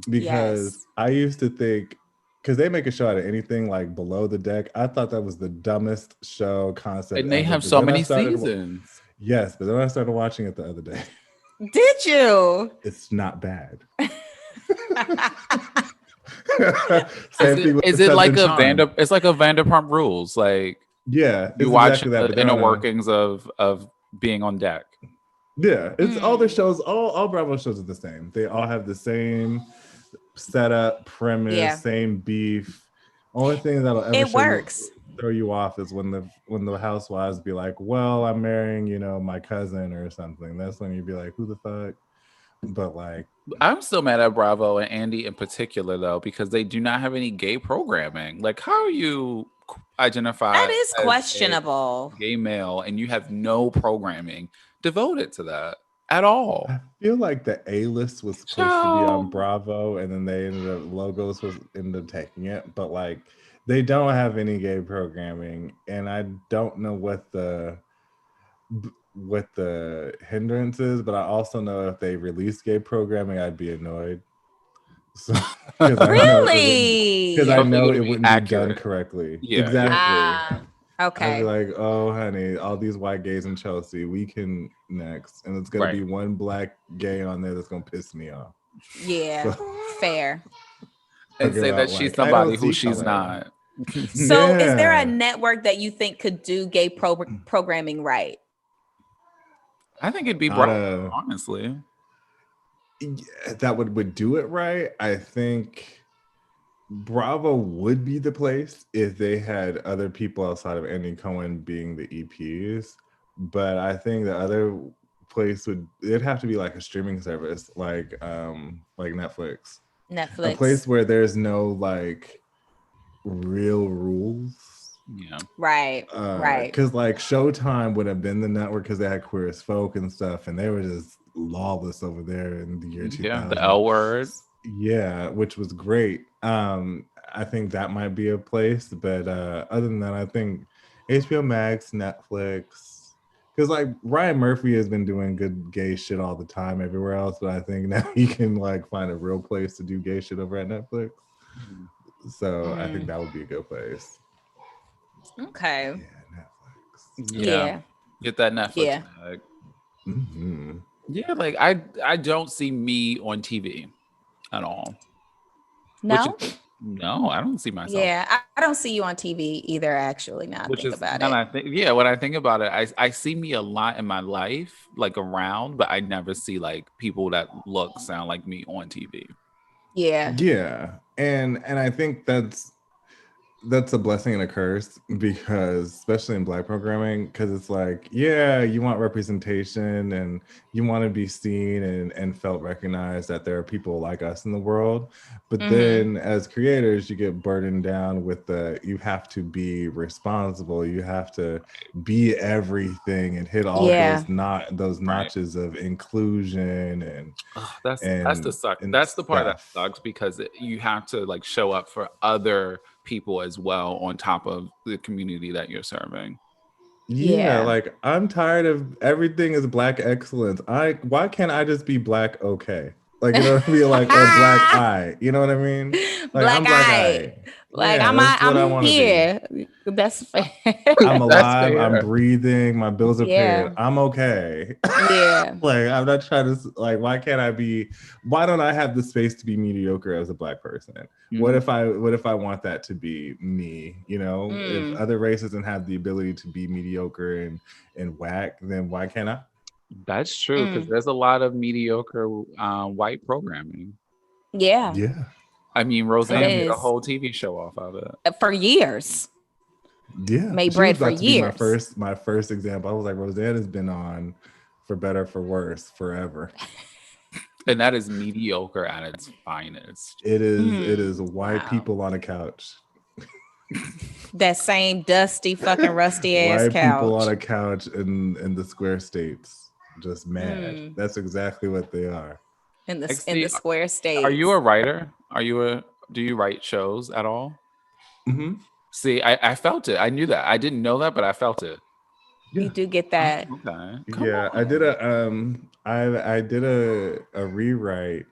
because Yes. I used to think because they make a show out of anything like Below the Deck. I thought that was the dumbest show concept And they ever. have But so then I many started seasons. Yes, but then I started watching it the other day. Did you? It's not bad. Is it like a It's like a Vanderpump Rules. Like yeah, you it's watch exactly that, the but they're inner on a- workings of being on deck. Yeah, it's all the shows. All Bravo shows are the same. They all have the same setup, premise, same beef. Only thing that'll ever throw you off is when the housewives be like, "Well, I'm marrying, you know, my cousin or something." That's when you'd be like, "Who the fuck?" But like, I'm still mad at Bravo and Andy in particular though, because they do not have any gay programming. Like, how are you identified That is as questionable. a gay male and you have no programming devoted to that at all? I feel like the A-list was supposed to be on Bravo, and then they ended up ended up taking it, but like they don't have any gay programming, and I don't know what the hindrance is, but I also know if they release gay programming, I'd be annoyed. So because Really? I know it wouldn't be done correctly. Yeah, exactly. Okay. I'd be like, oh, honey, all these white gays in Chelsea, we can next. And it's going to be one black gay on there that's going to piss me off. Yeah, fair. And say that she's somebody who she's not. So is there a network that you think could do gay programming right? I think it'd be Bravo, honestly. Yeah, that would do it right. I think Bravo would be the place if they had other people outside of Andy Cohen being the EPs, but I think the other place it'd have to be like a streaming service, like Netflix. A place where there's no like real rules. Yeah. Right. Right. Because like Showtime would have been the network because they had Queer as Folk and stuff, and they were just lawless over there in the year 2000. Yeah, the L Word. Yeah, which was great. I think that might be a place, but other than that, I think HBO Max, Netflix, because like Ryan Murphy has been doing good gay shit all the time everywhere else, but I think now he can like find a real place to do gay shit over at Netflix. So I think that would be a good place. Okay. Yeah, Netflix. Yeah. Get that Netflix bag. Mm-hmm. Yeah, like I don't see me on TV at all. No? No, I don't see myself. Yeah, I don't see you on TV either, actually, now I think about it. When I think about it, I see me a lot in my life, like around, but I never see like people that sound like me on TV. Yeah. Yeah. And I think that's a blessing and a curse, because especially in Black programming, because it's like, yeah, you want representation and you want to be seen and felt recognized that there are people like us in the world, but then as creators you get burdened down with you have to be responsible, you have to be everything and hit all those notches of inclusion and that's the part that sucks, because you have to like show up for other people as well on top of the community that you're serving. Yeah, like I'm tired of everything is Black excellence. Why can't I just be Black okay? Like, you know what I mean? Like, or Black eye. You know what I mean? Like, Black I'm Black eye. Like, yeah, I'm here. That's fair. I'm alive. I'm breathing. My bills are paid. I'm okay. Yeah. Like, I'm not trying to, like, why don't I have the space to be mediocre as a Black person? Mm-hmm. What if I want that to be me? You know, if other races don't have the ability to be mediocre and whack, then why can't I? That's true, because there's a lot of mediocre white programming. Yeah. Yeah. I mean, Roseanne made a whole TV show off of it. For years. Yeah. Made bread for years. My first example. I was like, Roseanne has been on, for better, for worse, forever. And that is mediocre at its finest. It is white Wow. people on a couch. That same dusty, fucking rusty ass White couch. people on a couch in the square states, just mad. That's exactly what they are. in the XD, square states. Are you a writer? Do you write shows at all? Mm-hmm. See, I felt it. I knew that. I didn't know that, but I felt it. You do get that. Okay. Yeah, I did I did a rewrite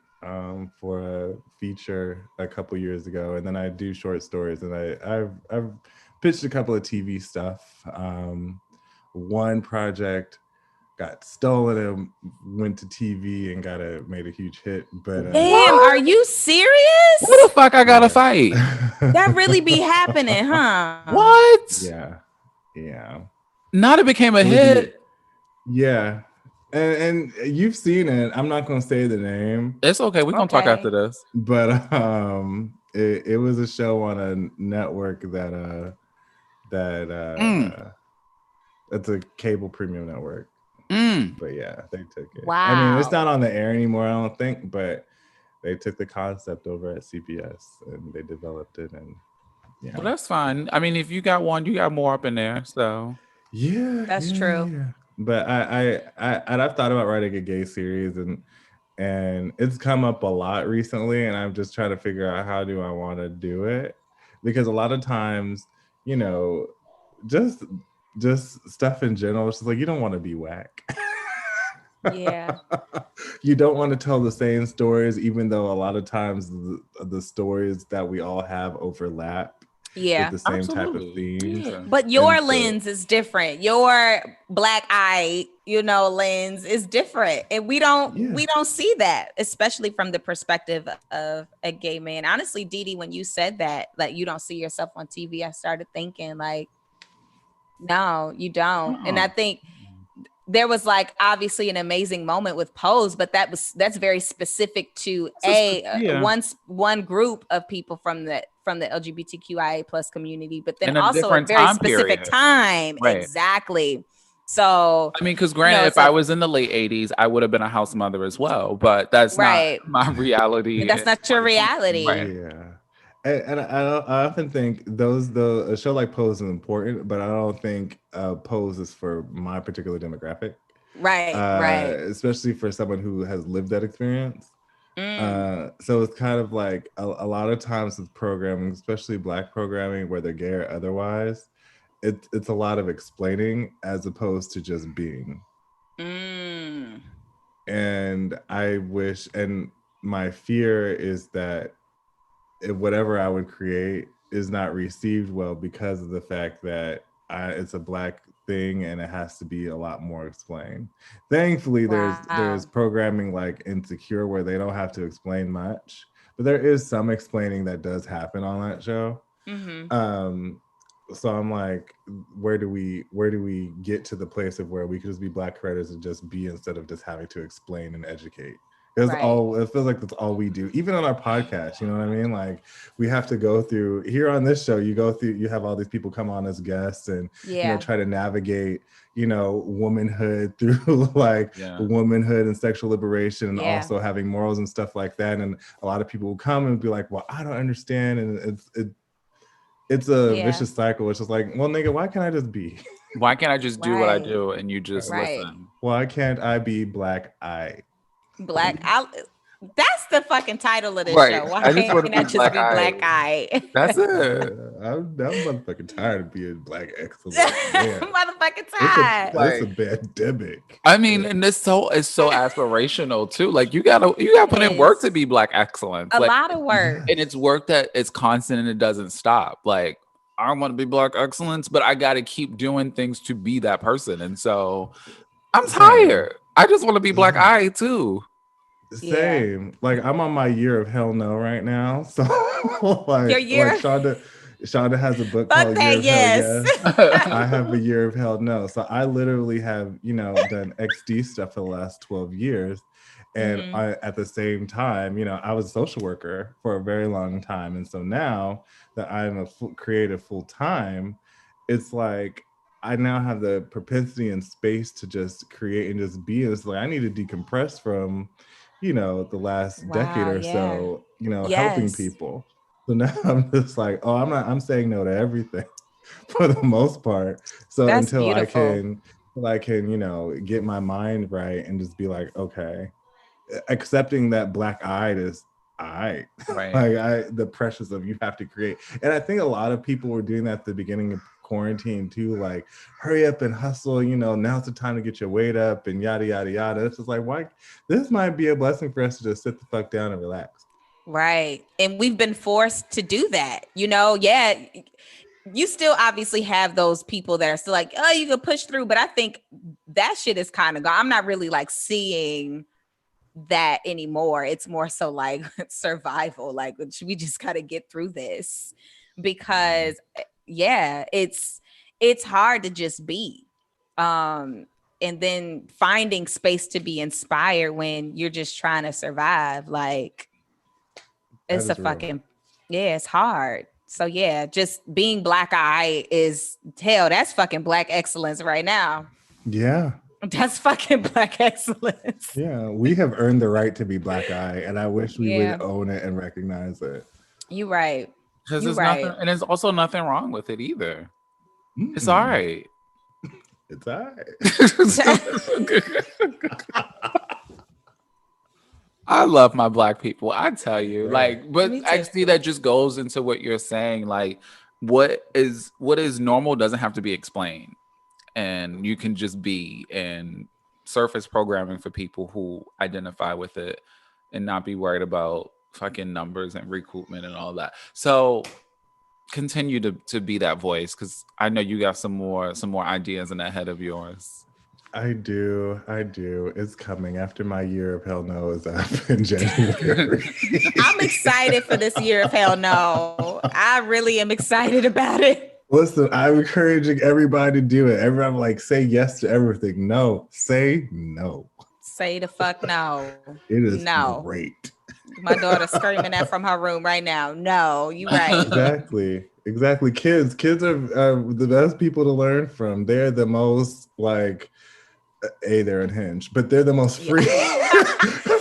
for a feature a couple years ago, and then I do short stories, and I've pitched a couple of TV stuff. One project got stolen and went to TV and made a huge hit. But damn, are you serious? What the fuck I gotta fight? That really be happening, huh? What? Yeah. Not it became a hit. Yeah. And you've seen it. I'm not gonna say the name. It's okay. We're gonna talk after this. But it was a show on a network it's a cable premium network. But yeah, they took it. Wow. I mean, it's not on the air anymore, I don't think, but they took the concept over at CBS and they developed it, and yeah. Well, that's fine. I mean, if you got one, you got more up in there. So yeah, that's true. Yeah. But I've thought about writing a gay series, and it's come up a lot recently, and I'm just trying to figure out how do I want to do it, because a lot of times, you know, just stuff in general, it's just like you don't want to be whack. Yeah. You don't want to tell the same stories, even though a lot of times the stories that we all have overlap. Yeah, with the same type of themes. Yeah. But your lens is different. Your black eye, lens is different, and we don't see that, especially from the perspective of a gay man. Honestly, Dee, when you said that, like you don't see yourself on TV, I started thinking like, no, you don't. And I think there was like obviously an amazing moment with Pose, but that's very specific to one group of people from the LGBTQIA plus community, but then also a very specific time. Right. Exactly. So I mean, because granted, if I was in the late 80s, I would have been a house mother as well, but that's not my reality. That's not your reality. Right. Yeah. And I often think a show like Pose is important, but I don't think Pose is for my particular demographic. Right. Especially for someone who has lived that experience. So it's kind of like a lot of times with programming, especially Black programming, whether gay or otherwise, it's a lot of explaining as opposed to just being. And I wish, and my fear is that whatever I would create is not received well because of the fact that it's a Black thing and it has to be a lot more explained. Thankfully, there's programming like Insecure where they don't have to explain much, but there is some explaining that does happen on that show. So I'm like, where do we get to the place of where we could just be Black creators and just be, instead of just having to explain and educate? It feels like that's all we do, even on our podcast. You know what I mean? Like we have to go through here on this show. You have all these people come on as guests and try to navigate, womanhood through womanhood and sexual liberation, and also having morals and stuff like that. And a lot of people will come and be like, "Well, I don't understand," and it's a vicious cycle. It's just like, well, nigga, why can't I just be? Why can't I just do what I do and you just listen? Why can't I be Black eye? That's the fucking title of this show. Why can't I just be Black eye? That's it. I'm motherfucking tired of being Black excellence. Motherfucking tired. That's a pandemic. I mean, and it's so aspirational too. Like you gotta put in work to be Black excellence. A lot of work. And it's work that it's constant and it doesn't stop. Like I want to be Black excellence, but I gotta keep doing things to be that person. And so I'm tired. I just want to be Black eye too. Same. Like I'm on my year of hell no right now. So like, your year. Like Shonda has a book called Year of Hell Yes. I have a year of hell no. So I literally have, done XD stuff for the last 12 years. And at the same time, I was a social worker for a very long time. And so now that I'm a creative full time, it's like I now have the propensity and space to just create and just be. And it's like I need to decompress from the last decade or so, helping Yes. people. So now I'm just like, oh, I'm saying no to everything for the most part. So That's until beautiful. I can, get my mind right and just be like, okay, accepting that black-eyed is I Right. like the pressures of you have to create. And I think a lot of people were doing that at the beginning of quarantine too, like hurry up and hustle, now's the time to get your weight up and yada yada yada. It's just like, why this might be a blessing for us to just sit the fuck down and relax. Right. And we've been forced to do that. Yeah, you still obviously have those people that are still like, oh, you can push through. But I think that shit is kind of gone. I'm not really like seeing that anymore. It's more so like survival. Like we just got to get through this because it's hard to just be. And then finding space to be inspired when you're just trying to survive. Like it's a fucking it's hard. So yeah, just being black eye is hell. That's fucking black excellence right now. Yeah. That's fucking black excellence. Yeah, we have earned the right to be black eye, and I wish we would own it and recognize it. You right. Because there's nothing, and there's also nothing wrong with it either. Mm-hmm. It's all right. It's all right. I love my black people. I tell you, but actually that just goes into what you're saying. Like, what is normal doesn't have to be explained. And you can just be and surface programming for people who identify with it and not be worried about fucking numbers and recoupment and all that. So continue to be that voice, because I know you got some more ideas in that head of yours. I do. It's coming after my year of hell no is up in January. I'm excited for this year of hell no. I really am excited about it. Listen, I'm encouraging everybody to do it. Everybody like say yes to everything. No, say no. Say the fuck no. It is great. My daughter's screaming that from her room right now. No, you right. Exactly. Kids are the best people to learn from. They're the most like they're unhinged, but they're the most free.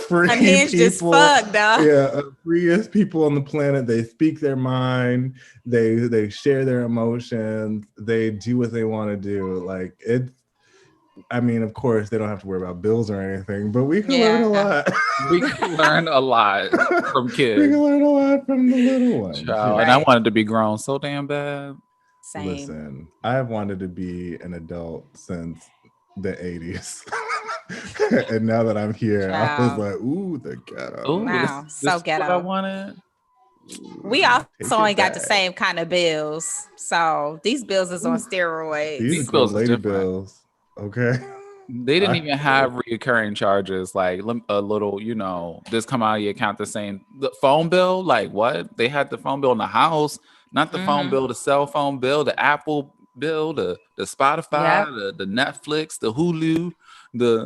Free unhinged people, as fuck, dog. Yeah, freest people on the planet. They speak their mind. They share their emotions. They do what they want to do. Like it's. I mean, of course, they don't have to worry about bills or anything, but we can learn a lot. We can learn a lot from kids. We can learn a lot from the little ones. Child, and I wanted to be grown so damn bad. Same. Listen, I've wanted to be an adult since the 80s. And now that I'm here, I was like, ooh, the ghetto. Ooh, wow, so ghetto. What I wanted. We also ain't got the same kind of bills. So these bills is on steroids. These bills are lady bills. Okay. They didn't even have recurring charges like a little, this come out of your account the phone bill. Like what? They had the phone bill in the house, not the phone bill, the cell phone bill, the Apple bill, the Spotify, the Netflix, the Hulu, the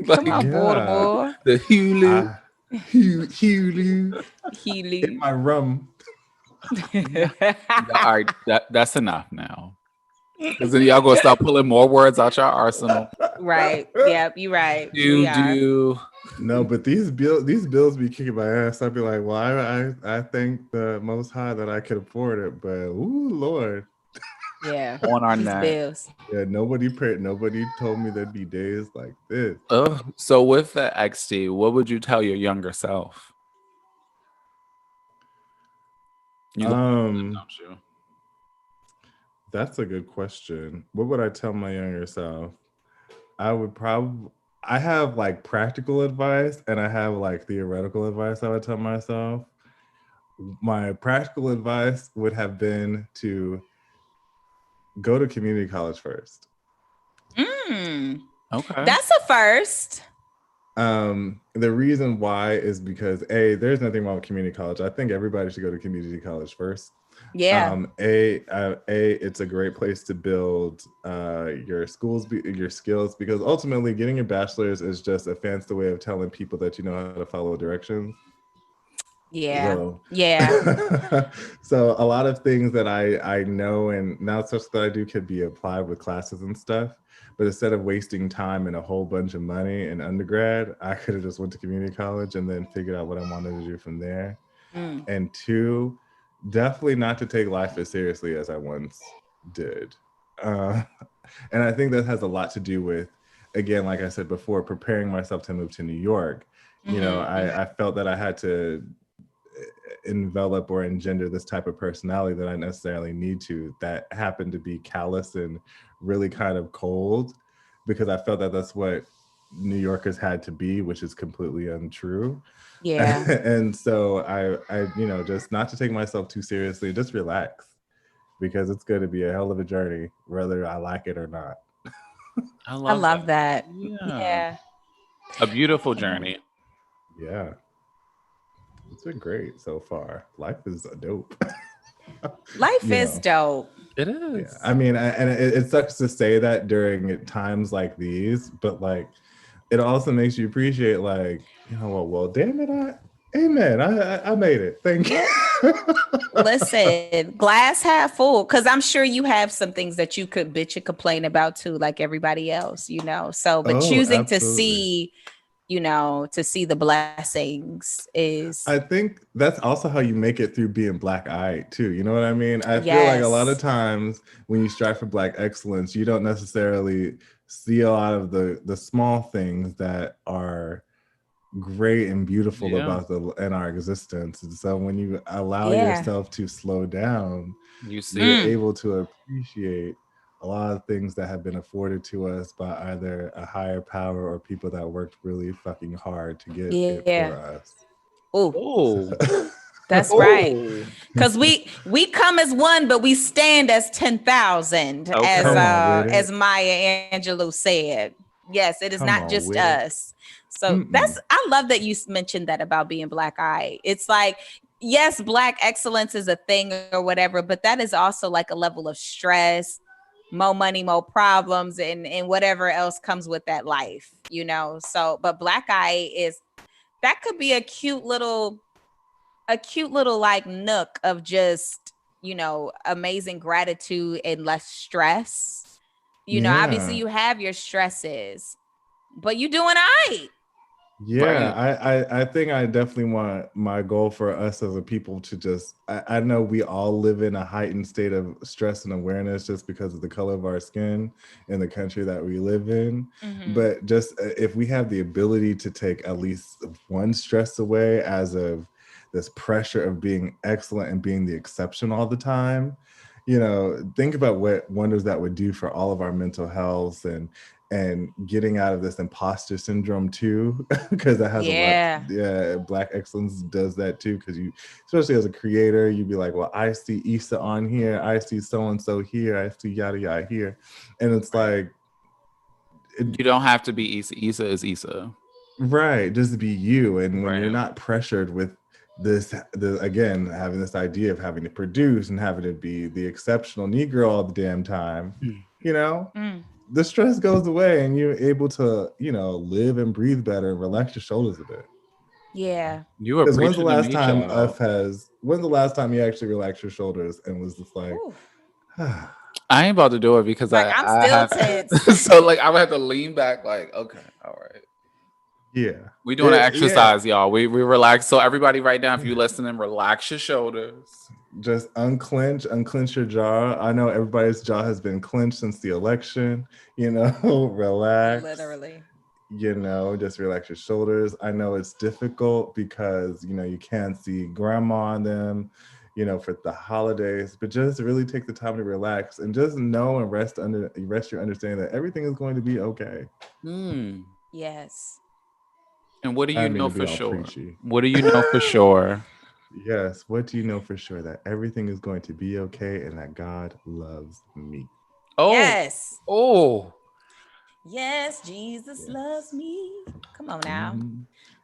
come on, boy. The Hulu. Hulu in my room. All right, that's enough now. Because then y'all gonna start pulling more words out your arsenal. Right. Yep. You're right. No, but these bills be kicking my ass. I'd be like, well, I thank the Most High that I could afford it, but ooh, Lord. Yeah. On our neck. Bills. Yeah. Nobody told me there'd be days like this. Oh, so with the XD, what would you tell your younger self? That's a good question. What would I tell my younger self? I have like practical advice and I have like theoretical advice I would tell myself. My practical advice would have been to go to community college first. Okay. That's a first. The reason why is because there's nothing wrong with community college. I think everybody should go to community college first. Yeah. It's a great place to build your skills, because ultimately getting your bachelor's is just a fancy way of telling people that you know how to follow directions. Yeah. So, Yeah. so a lot of things that I know and now stuff that I do could be applied with classes and stuff. But instead of wasting time and a whole bunch of money in undergrad, I could have just went to community college and then figured out what I wanted to do from there. And two, definitely not to take life as seriously as I once did. And I think that has a lot to do with, again, like I said before, preparing myself to move to New York. You know, I felt that I had to envelop or engender this type of personality that I necessarily need to, that happened to be callous and really kind of cold, because I felt that that's what New Yorkers had to be, which is completely untrue. Yeah. And so I, you know, just not to take myself too seriously, just relax, because it's going to be a hell of a journey, whether I like it or not. I love that. Yeah. A beautiful journey. Yeah. It's been great so far. Life is dope. Life is dope. It is. Yeah. I mean, and it sucks to say that during times like these, but like, it also makes you appreciate, like, you know what? Well, damn it, amen. I made it. Thank you. Listen, glass half full, because I'm sure you have some things that you could bitch and complain about too, like everybody else, you know. So, but choosing absolutely. to see, you know, to see the blessings is. I think that's also how you make it through being Black Aight too. You know what I mean? I feel like a lot of times when you strive for Black excellence, you don't necessarily see a lot of the small things that are great and beautiful about in our existence. And so when you allow yourself to slow down, you're able to appreciate a lot of things that have been afforded to us by either a higher power or people that worked really fucking hard to get it for us. Oh, that's right. Because we come as one, but we stand as 10,000, as Maya Angelou said. Yes, it is not just us. So I love that you mentioned that about being Black Aight. It's like, yes, Black excellence is a thing or whatever, but that is also like a level of stress, more money, more problems, and whatever else comes with that life, you know? So, but Black Aight that could be a cute little like nook of just, you know, amazing gratitude and less stress. You know, obviously you have your stresses, but you doing all right. Yeah, I think I definitely want my goal for us as a people to just, I know we all live in a heightened state of stress and awareness just because of the color of our skin in the country that we live in. But just if we have the ability to take at least one stress away as of this pressure of being excellent and being the exception all the time, you know, think about what wonders that would do for all of our mental health and getting out of this imposter syndrome too, because that has a lot. Black excellence does that too, because you, especially as a creator, you'd be like, well, I see Issa on here, I see so and so here, I see yada yada here, and it's like, you don't have to be Issa. Issa is Issa, right? Just be you, and when you're not pressured with again, having this idea of having to produce and having to be the exceptional Negro all the damn time, you know. The stress goes away and you're able to, you know, live and breathe better and relax your shoulders a bit. Yeah. You were when's the last time you actually relaxed your shoulders and was just like, I ain't about to do it because like, I'm still tense. So like I would have to lean back like, okay, all right. Yeah. We doing an exercise, y'all. We relax. So everybody right now, if you listening, relax your shoulders. Just unclench your jaw. I know everybody's jaw has been clenched since the election. You know, relax. Literally. You know, just relax your shoulders. I know it's difficult because, you know, you can't see grandma and them, you know, for the holidays, but just really take the time to relax and just know and rest your understanding that everything is going to be okay. Yes. And what do you know for sure? What do you know for sure? Yes. What do you know for sure? That everything is going to be okay and that God loves me. Oh. Yes. Oh. Yes, Jesus loves me. Come on now.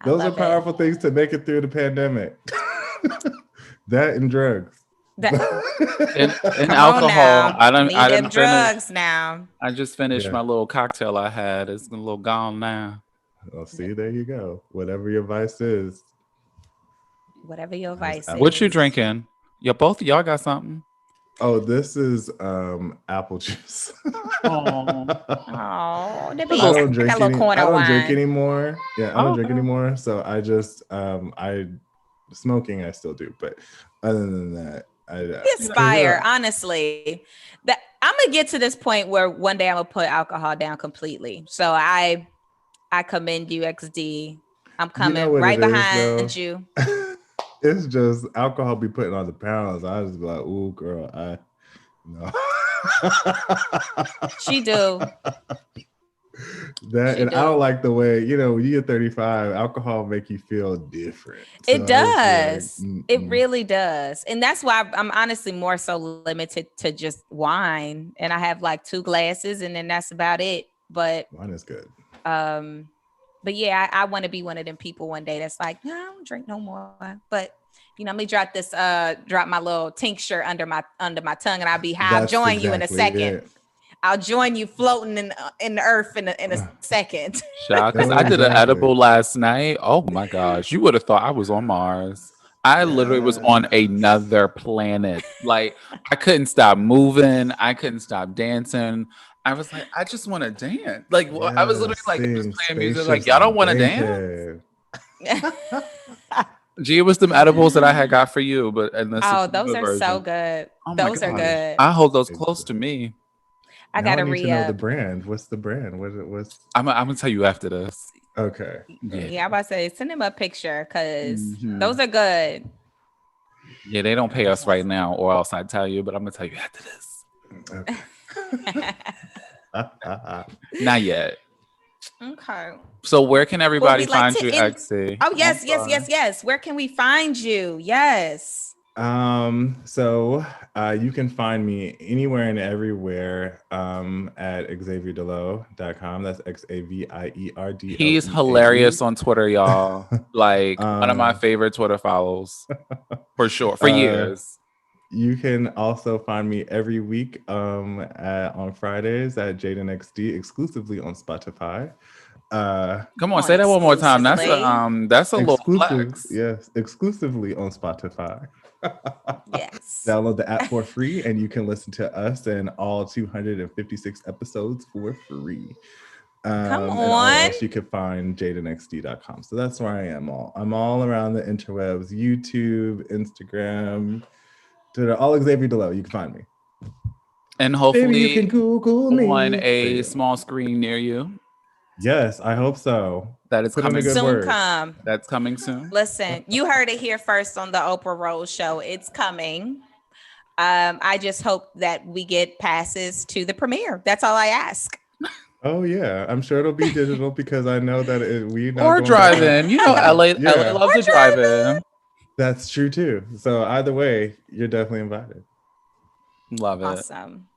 Those are powerful things to make it through the pandemic. That and drugs. And alcohol. I don't drugs now. I just finished my little cocktail I had. It's a little gone now. Oh, see, there you go. Whatever your vice is. Whatever your vice is. What you drinking? Yeah, both of y'all got something. Oh, this is apple juice. Oh, I don't drink anymore. Yeah, I don't drink anymore. So I just smoking I still do, but other than that, I aspire, honestly. That I'm gonna get to this point where one day I'm gonna put alcohol down completely. So I commend you, XD. I'm coming right behind you. It's just alcohol be putting on the pounds. I just be like, ooh, girl, no. She do. I don't like the way, when you get 35, alcohol make you feel different. It does. Like, it really does. And that's why I'm honestly more so limited to just wine. And I have like 2 glasses and then that's about it. But wine is good. But yeah, I want to be one of them people one day that's like, no, I don't drink no more. But let me drop my little tincture under my tongue, and I'll be high. I'll join you in a second. It. I'll join you floating in the earth in a second. Because I did an edible last night. Oh my gosh, you would have thought I was on Mars. I literally was on another planet. Like I couldn't stop moving. I couldn't stop dancing. I was like, I just want to dance. Like I was literally like just playing music. Like y'all don't want to dance. Gee, it was them edibles that I had got for you, but those are so good. Oh those are good. I hold those close to me. I gotta re-up. Know the brand. What's the brand? What's? I'm gonna tell you after this. Okay. Yeah, I'm about to say send him a picture because those are good. Yeah, they don't pay us right now, or else I'd tell you. But I'm gonna tell you after this. Okay. Not yet. Okay. So where can everybody find you, XD? Oh, yes. Where can we find you? Yes. So you can find me anywhere and everywhere at XavierDeLoe.com. That's XAVIERD. He's hilarious on Twitter, y'all. Like one of my favorite Twitter follows. For sure. For years. You can also find me every week on Fridays at Jade X.D exclusively on Spotify. Come on, say that one more time. That's a little flex. Yes, exclusively on Spotify. Yes. Download the app for free and you can listen to us and all 256 episodes for free. Come on. And you can find jadenxd.com. So that's where I am. I'm all around the interwebs, YouTube, Instagram, Twitter, all Xavier DeLoe. You can find me. And hopefully maybe you can Google me on a small screen near you. Yes, I hope so. That is coming soon. That's coming soon. Listen, you heard it here first on the Oprah Rose Show. It's coming. I just hope that we get passes to the premiere. That's all I ask. Oh yeah, I'm sure it'll be digital because I know that or drive-in. LA loves a drive-in. That's true too. So either way, you're definitely invited. Love it. Awesome.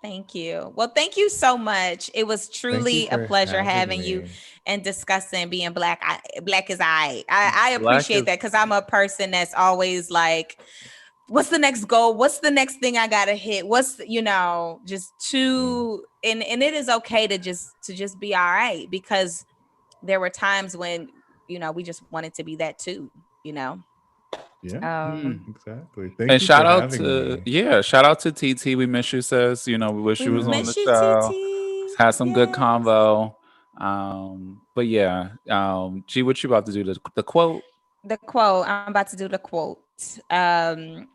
Thank you. Well, thank you so much. It was truly a pleasure having you and discussing being black. Black is Aight. I appreciate that because I'm a person that's always like, what's the next goal? What's the next thing I gotta hit? What's just to and it is okay to just be all right because there were times when we just wanted to be that too. Yeah, exactly. Thank you. Shout out to TT. We miss you, sis. We wish you was on the show. TT. Had some good convo. But yeah, G, what you about to do? The quote? The quote. I'm about to do the quote. I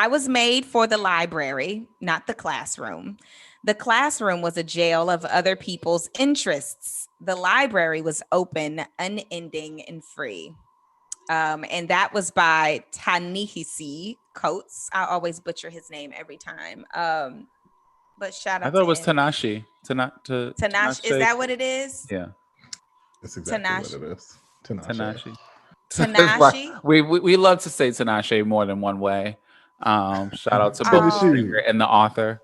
was made for the library, not the classroom. The classroom was a jail of other people's interests. The library was open, unending, and free. And that was by Ta-Nehisi Coates. I always butcher his name every time. But shout out. I thought it was Tanashi. Tanashi. Is that what it is? Yeah. That's exactly what it is. Tanashi. Tanashi. We love to say Tanashi more than one way. Shout out to both the and the author.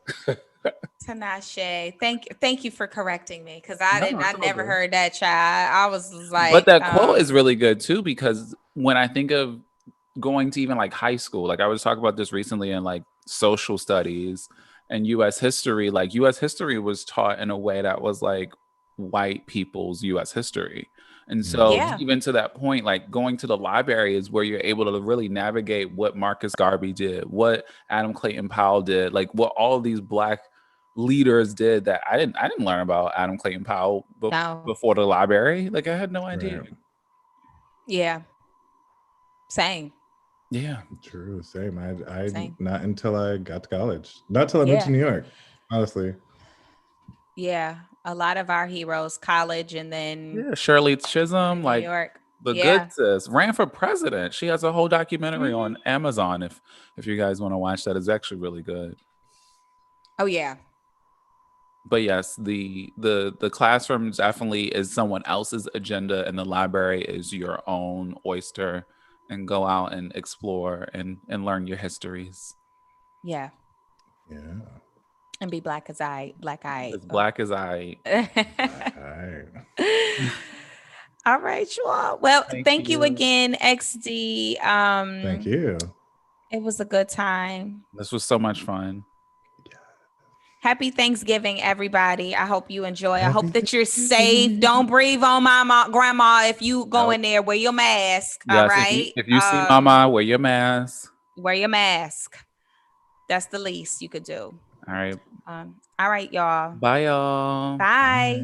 Tanache, thank you for correcting me because I never heard that, child. I was like, but that quote is really good too because when I think of going to even like high school, like I was talking about this recently in like social studies and U.S. history, like U.S. history was taught in a way that was like white people's U.S. history. And so Yeah. even to that point, like going to the library is where you're able to really navigate what Marcus Garvey did, what Adam Clayton Powell did, like what all of these Black leaders did that I didn't learn about Adam Clayton Powell before the library. Like I had no idea. Right. Yeah. Same. Yeah. True. Same. I Same. not until I got to college. Not till I moved to New York, honestly. Yeah. A lot of our heroes, college, and then Shirley Chisholm, New like York. the good sis, ran for president. She has a whole documentary on Amazon. If you guys want to watch that, it's actually really good. Oh yeah. But yes, the classroom definitely is someone else's agenda, and the library is your own oyster. And go out and explore and learn your histories. Yeah. Yeah. And be black as Aight. As black as Aight. All right, y'all. Well, thank you again, XD. Thank you. It was a good time. This was so much fun. Happy Thanksgiving, everybody. I hope you enjoy. I hope that you're safe. Don't breathe on my grandma. If you go in there, wear your mask. Yes, all right. If you see mama, wear your mask. Wear your mask. That's the least you could do. All right. All right, y'all. Bye, y'all. Bye.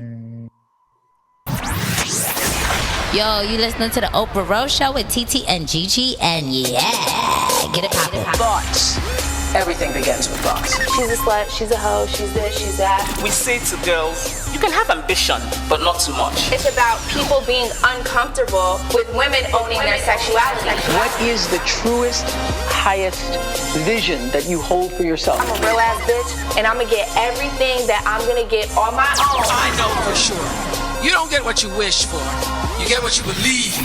Yo, you listening to the Oprah Rose Show with TT and Gigi, and get it poppin'. Thoughts. Everything begins with thoughts. She's a slut, she's a hoe, she's this, she's that. We say to girls, you can have ambition, but not too much. It's about people being uncomfortable with women owning their sexuality. What is the truest, highest vision that you hold for yourself? I'm a real ass bitch, and I'm gonna get everything that I'm gonna get on my own. I know for sure. You don't get what you wish for. You get what you believe.